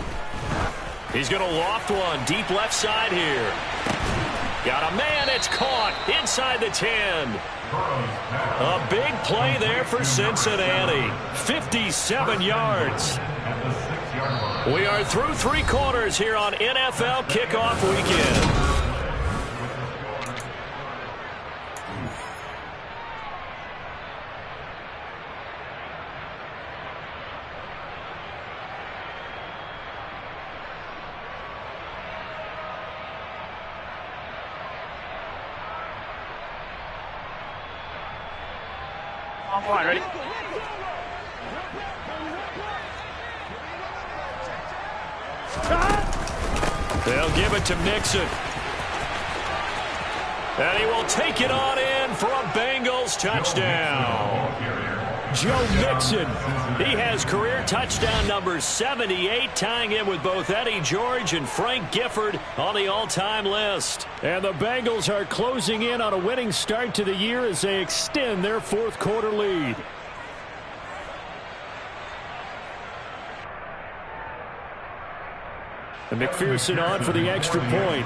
He's going to loft one deep left side here. Got a man, it's caught inside the 10. A big play there for Cincinnati. 57 yards. We are through 3 quarters here on NFL Kickoff Weekend. All right, ready? They'll give it to Mixon. And he will take it on in for a Bengals touchdown. Joe Mixon. He has career touchdown number 78, tying him with both Eddie George and Frank Gifford on the all-time list. And the Bengals are closing in on a winning start to the year as they extend their 4th quarter lead. And McPherson on for the extra point.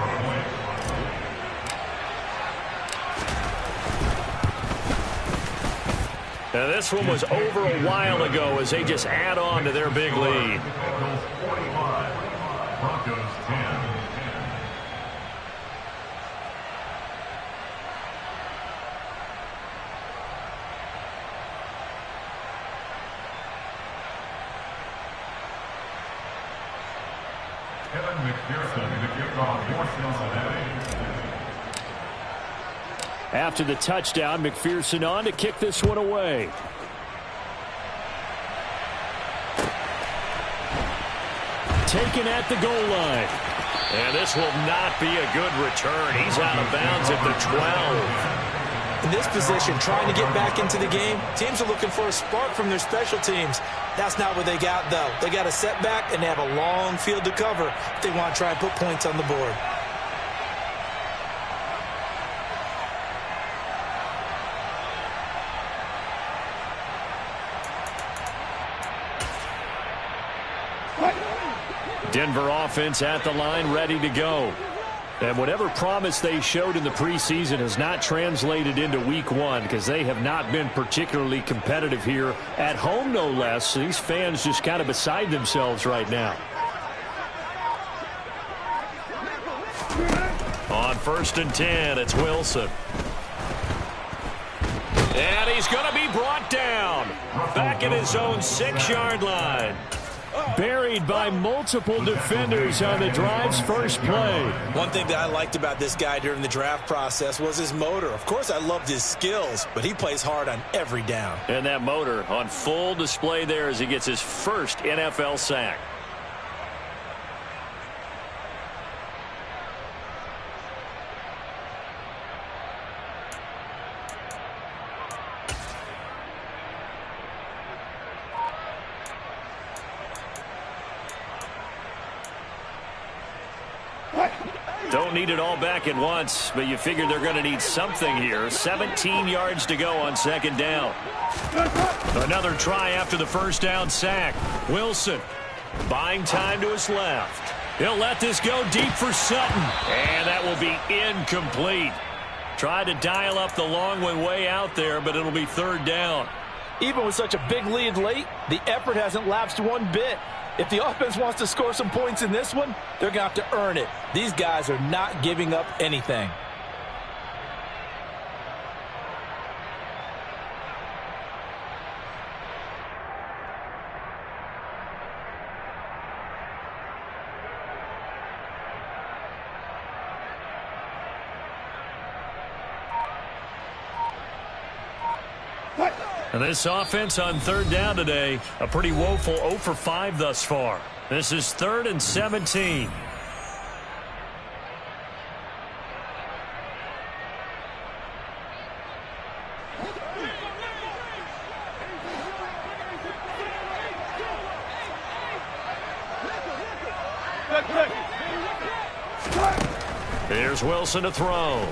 Now this one was over a while ago as they just add on to their big lead. Broncos 10. Kevin McPherson to kick off for Cincinnati. After the touchdown, McPherson on to kick this one away. Taken at the goal line. And this will not be a good return. He's out of bounds at the 12. In this position, trying to get back into the game, teams are looking for a spark from their special teams. That's not what they got, though. They got a setback, and they have a long field to cover if they want to try and put points on the board. Denver offense at the line, ready to go. And whatever promise they showed in the preseason has not translated into week 1 because they have not been particularly competitive here at home, no less. So these fans just kind of beside themselves right now. On 1st and 10, it's Wilson. And he's going to be brought down. Back at his own 6-yard line. Buried by multiple defenders on the drive's first play. One thing that I liked about this guy during the draft process was his motor. Of course, I loved his skills, but he plays hard on every down. And that motor on full display there as he gets his first NFL sack. Don't need it all back at once, but you figure they're going to need something here. 17 yards to go on second down. Another try after the first down sack. Wilson buying time to his left. He'll let this go deep for Sutton, and that will be incomplete. Tried to dial up the long way out there, but it'll be third down. Even with such a big lead late, the effort hasn't lapsed one bit. If the offense wants to score some points in this one, they're going to have to earn it. These guys are not giving up anything. And this offense on third down today, a pretty woeful 0 for 5 thus far. This is 3rd and 17. Here's Wilson to throw.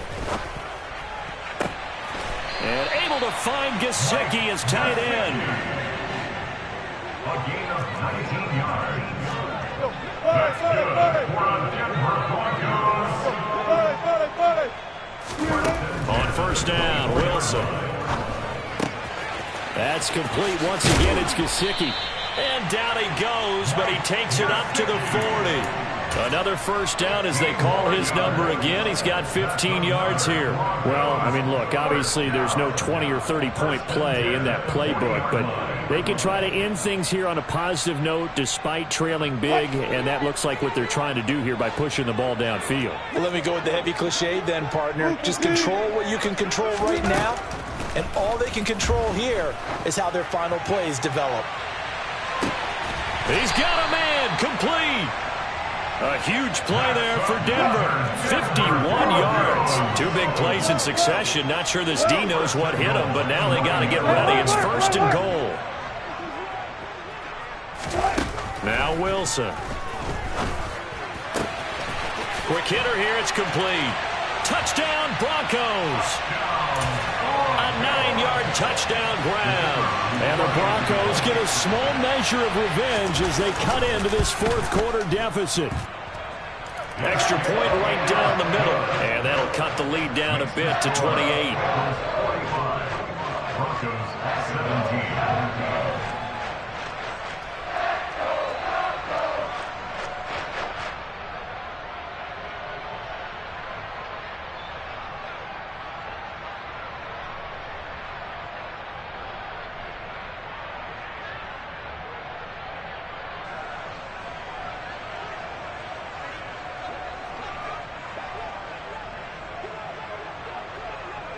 And able to find Gesicki as tight end. A gain of 19 yards. That's good for the Denver Broncos. On first down, Wilson. That's complete. Once again, it's Gesicki. And down he goes, but he takes it up to the 40. Another first down as they call his number again. He's got 15 yards here. Well, I mean, look, obviously there's no 20 or 30-point play in that playbook, but they can try to end things here on a positive note despite trailing big, and that looks like what they're trying to do here by pushing the ball downfield. Well, let me go with the heavy cliche then, partner. Just control what you can control right now, and all they can control here is how their final plays develop. He's got a man, complete. A huge play there for Denver. 51 yards. 2 big plays in succession. Not sure this D knows what hit him, but now they got to get ready. It's 1st and goal. Now Wilson. Quick hitter here. It's complete. Touchdown, Broncos. A 9-yard touchdown grab. And the Broncos get a small measure of revenge as they cut into this 4th quarter deficit. Extra point right down the middle. And that'll cut the lead down a bit to 28. Broncos 17.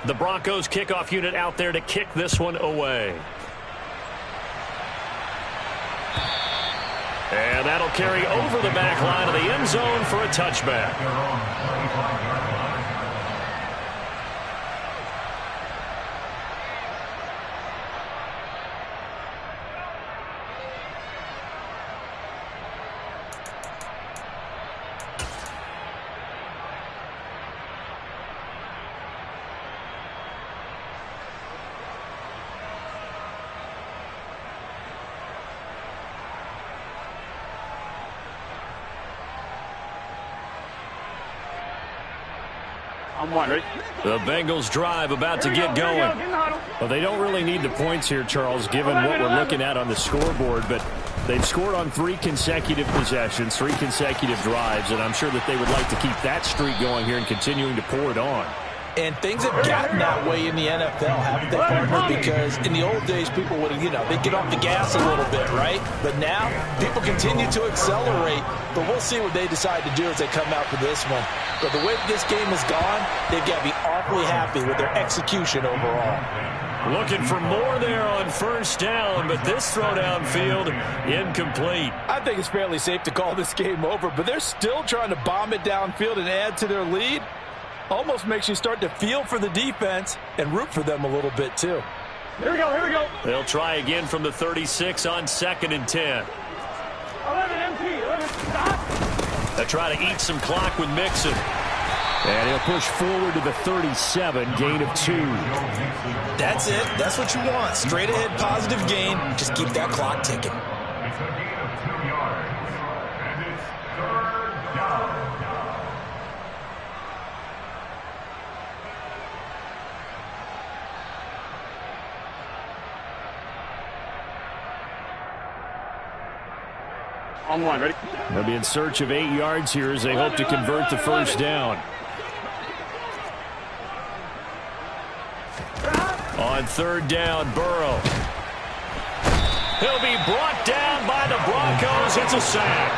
The Broncos kickoff unit out there to kick this one away. And that'll carry over the back line of the end zone for a touchback. The Bengals drive about to get going. Well, they don't really need the points here, Charles, given what we're looking at on the scoreboard, but they've scored on 3 consecutive possessions, 3 consecutive drives, and I'm sure that they would like to keep that streak going here and continuing to pour it on. And things have gotten that way in the NFL, haven't they, partner? Because in the old days, people would, they'd get off the gas a little bit, right? But now, people continue to accelerate. But we'll see what they decide to do as they come out for this one. But the way this game has gone, they've got to be awfully happy with their execution overall. Looking for more there on first down, but this throw downfield, incomplete. I think it's fairly safe to call this game over, but they're still trying to bomb it downfield and add to their lead. Almost makes you start to feel for the defense and root for them a little bit, too. Here we go, here we go. They'll try again from the 36 on 2nd and 10. 11 MP, 11, stop. They try to eat some clock with Mixon. And he'll push forward to the 37, gain of 2. That's it. That's what you want. Straight ahead, positive gain. Just keep that clock ticking. It's a gain of 2 yards. And it's 3rd down. On one, ready? They'll be in search of 8 yards here as they hope to convert the first down. On 3rd down, Burrow. He'll be brought down by the Broncos. It's a sack.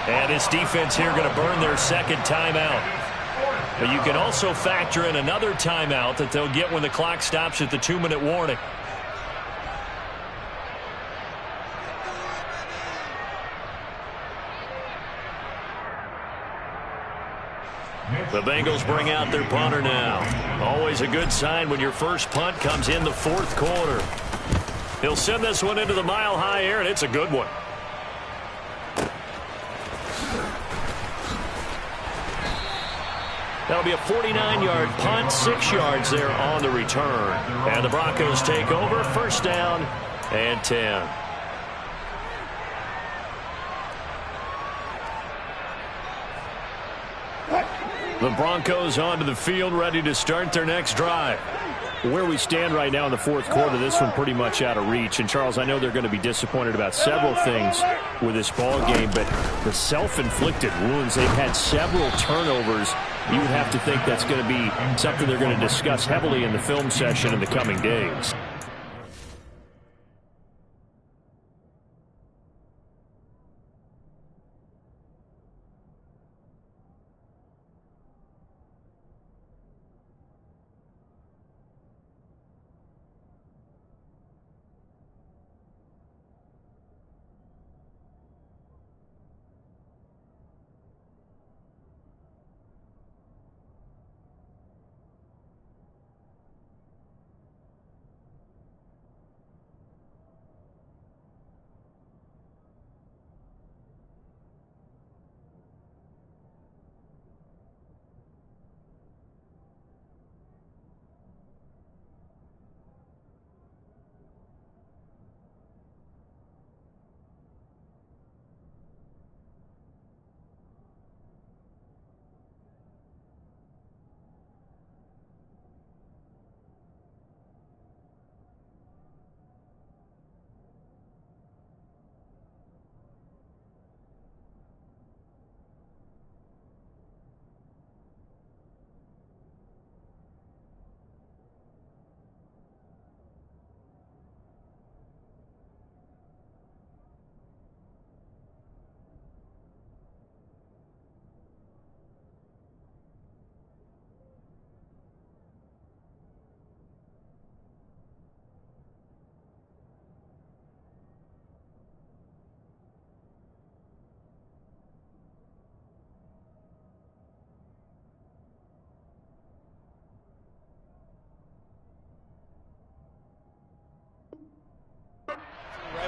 And his defense here going to burn their 2nd timeout. But you can also factor in another timeout that they'll get when the clock stops at the 2-minute warning. The Bengals bring out their punter now. Always a good sign when your first punt comes in the 4th quarter. He'll send this one into the mile-high air, and it's a good one. That'll be a 49-yard punt, 6 yards there on the return. And the Broncos take over, 1st down and 10. The Broncos onto the field, ready to start their next drive. Where we stand right now in the 4th quarter, this one pretty much out of reach. And, Charles, I know they're going to be disappointed about several things with this ball game, but the self-inflicted wounds, they've had several turnovers. You would have to think that's going to be something they're going to discuss heavily in the film session in the coming days.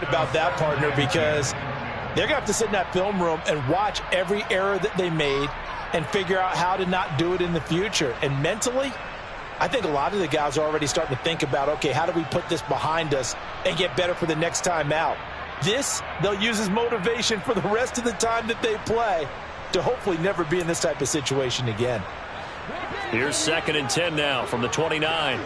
About that, partner, because they're going to have to sit in that film room and watch every error that they made and figure out how to not do it in the future. And mentally, I think a lot of the guys are already starting to think about, okay, how do we put this behind us and get better for the next time out? This, they'll use as motivation for the rest of the time that they play to hopefully never be in this type of situation again. Here's 2nd and 10 now from the 29.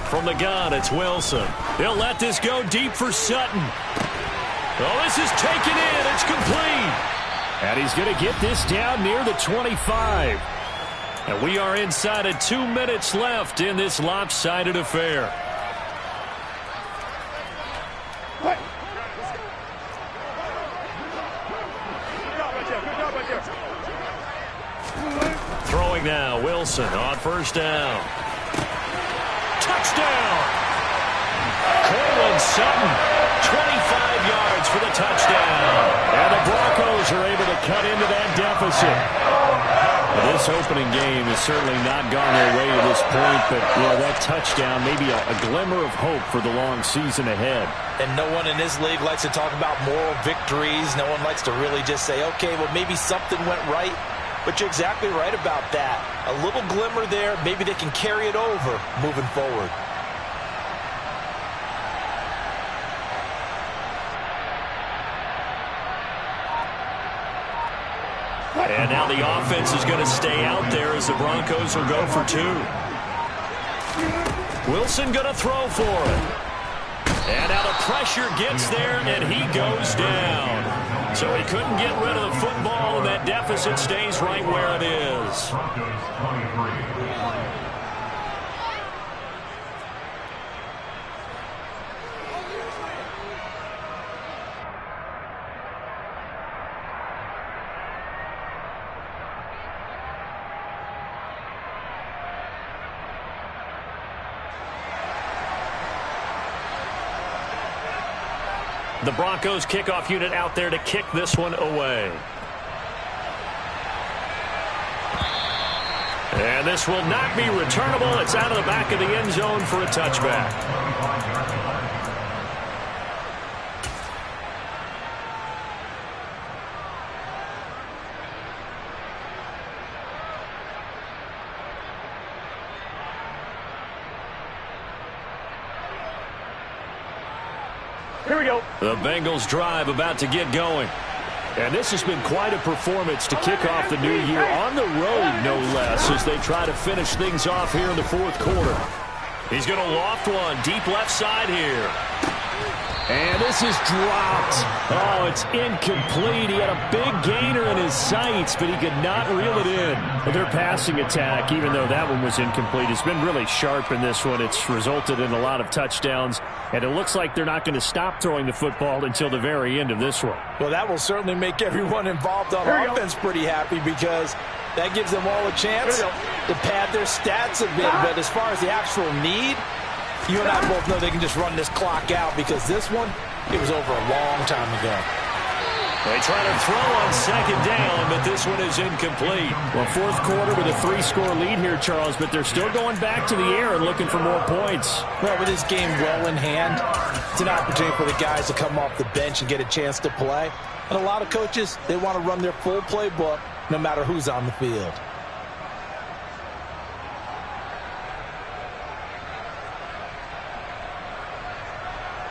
From the gun, it's Wilson. He'll let this go deep for Sutton. Oh, this is taken in. It's complete. And he's going to get this down near the 25. And we are inside of 2 minutes left in this lopsided affair. Throwing now, Wilson on 1st down. Touchdown! Cortland Sutton, 25 yards for the touchdown. And the Broncos are able to cut into that deficit. This opening game has certainly not gone their way to this point, but that touchdown, maybe a glimmer of hope for the long season ahead. And no one in this league likes to talk about moral victories. No one likes to really just say, okay, well, maybe something went right. But you're exactly right about that. A little glimmer there. Maybe they can carry it over moving forward. And now the offense is going to stay out there as the Broncos will go for 2. Wilson going to throw for it. And now the pressure gets there, and he goes down. So he couldn't get rid of the football, and that deficit stays right where it is. The Broncos kickoff unit out there to kick this one away. And this will not be returnable. It's out of the back of the end zone for a touchback. Here we go. The Bengals drive about to get going. And this has been quite a performance to kick off the new year on the road, no less, as they try to finish things off here in the fourth quarter. He's going to loft one deep left side here. And this is dropped. Oh, it's incomplete. He had a big gainer in his sights, but he could not reel it in. Their passing attack, even though that one was incomplete, has been really sharp in this one. It's resulted in a lot of touchdowns, and it looks like they're not going to stop throwing the football until the very end of this one. Well, that will certainly make everyone involved on offense pretty happy, because that gives them all a chance to pad their stats a bit. But as far as the actual need, you and I both know they can just run this clock out, because this one, it was over a long time ago. They try to throw on second down, but this one is incomplete. Well, fourth quarter with a 3-score lead here, Charles, but they're still going back to the air and looking for more points. Well, with this game well in hand, it's an opportunity for the guys to come off the bench and get a chance to play. And a lot of coaches, they want to run their full playbook no matter who's on the field.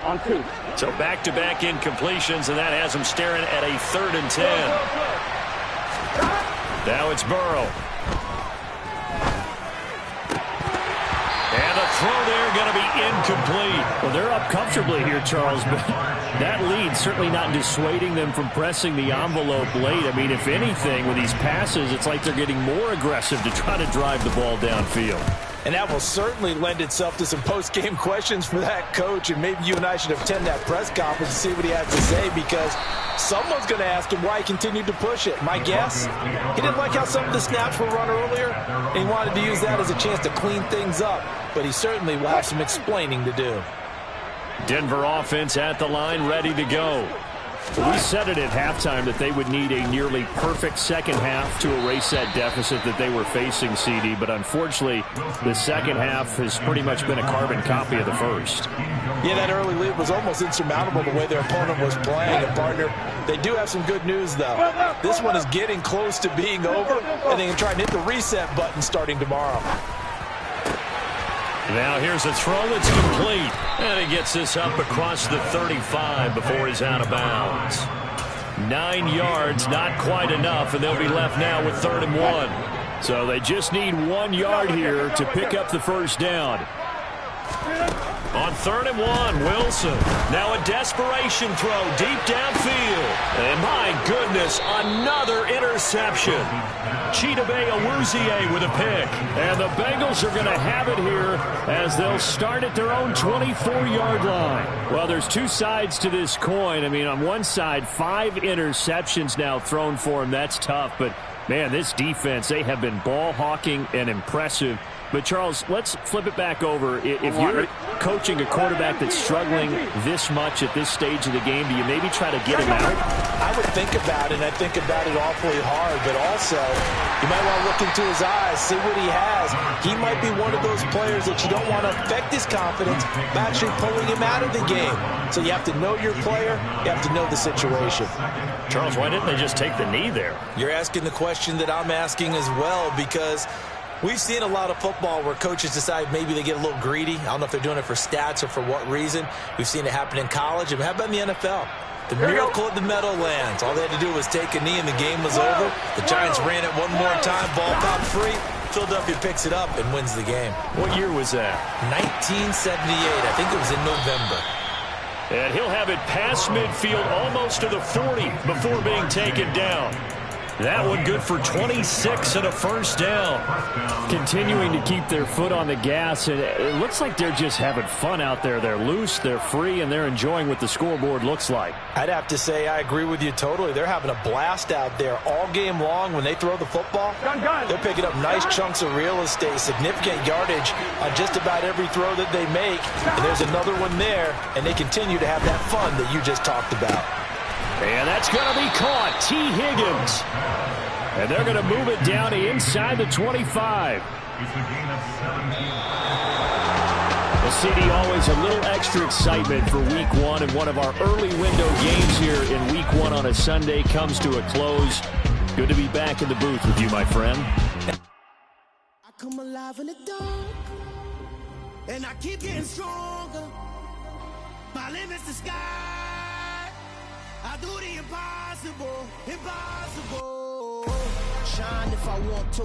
On 2. So back-to-back incompletions, and that has them staring at a 3rd and 10. Now it's Burrow. And the throw there going to be incomplete. Well, they're up comfortably here, Charles, but that lead certainly not dissuading them from pressing the envelope late. I mean, if anything, with these passes, it's like they're getting more aggressive to try to drive the ball downfield. And that will certainly lend itself to some post-game questions for that coach. And maybe you and I should attend that press conference to see what he has to say, because someone's going to ask him why he continued to push it. My guess, he didn't like how some of the snaps were run earlier, and he wanted to use that as a chance to clean things up. But he certainly will have some explaining to do. Denver offense at the line, ready to go. We said it at halftime that they would need a nearly perfect second half to erase that deficit that they were facing, CD. But unfortunately, the second half has pretty much been a carbon copy of the first. Yeah, that early lead was almost insurmountable the way their opponent was playing. And, partner, they do have some good news, though. This one is getting close to being over, and they can try and hit the reset button starting tomorrow. Now here's a throw that's complete. And he gets this up across the 35 before he's out of bounds. 9 yards, not quite enough, and they'll be left now with 3rd and 1. So they just need 1 yard here to pick up the first down. On 3rd and 1, Wilson. Now a desperation throw deep downfield. And my goodness, another interception. Chidobe Awuzie with a pick. And the Bengals are going to have it here as they'll start at their own 24-yard line. Well, there's two sides to this coin. I mean, on one side, 5 interceptions now thrown for him. That's tough. But, man, this defense, they have been ball hawking and impressive. But, Charles, let's flip it back over. If you're coaching a quarterback that's struggling this much at this stage of the game, do you maybe try to get him out? I would think about it, and I think about it awfully hard. But also, you might want to look into his eyes, see what he has. He might be one of those players that you don't want to affect his confidence by actually pulling him out of the game. So you have to know your player. You have to know the situation. Charles, why didn't they just take the knee there? You're asking the question that I'm asking as well, because we've seen a lot of football where coaches decide maybe they get a little greedy. I don't know if they're doing it for stats or for what reason. We've seen it happen in college. And how about in the NFL? The miracle at the Meadowlands. All they had to do was take a knee and the game was over. The Giants ran it one more time. Ball popped free. Philadelphia picks it up and wins the game. What year was that? 1978. I think it was in November. And he'll have it past midfield almost to the 40 before being taken down. That one good for 26 and a first down. Continuing to keep their foot on the gas, and it looks like they're just having fun out there. They're loose, they're free, and they're enjoying what the scoreboard looks like. I'd have to say I agree with you totally. They're having a blast out there all game long. When they throw the football, they're picking up nice chunks of real estate, significant yardage on just about every throw that they make. And there's another one there, and they continue to have that fun that you just talked about. And that's going to be caught. T. Higgins. And they're going to move it down to inside the 25. Well, CD, always a little extra excitement for Week 1, and one of our early window games here in Week 1 on a Sunday comes to a close. Good to be back in the booth with you, my friend. I come alive in the dark, and I keep getting stronger. My limit's the sky. I do the impossible, impossible. Shine if I want to.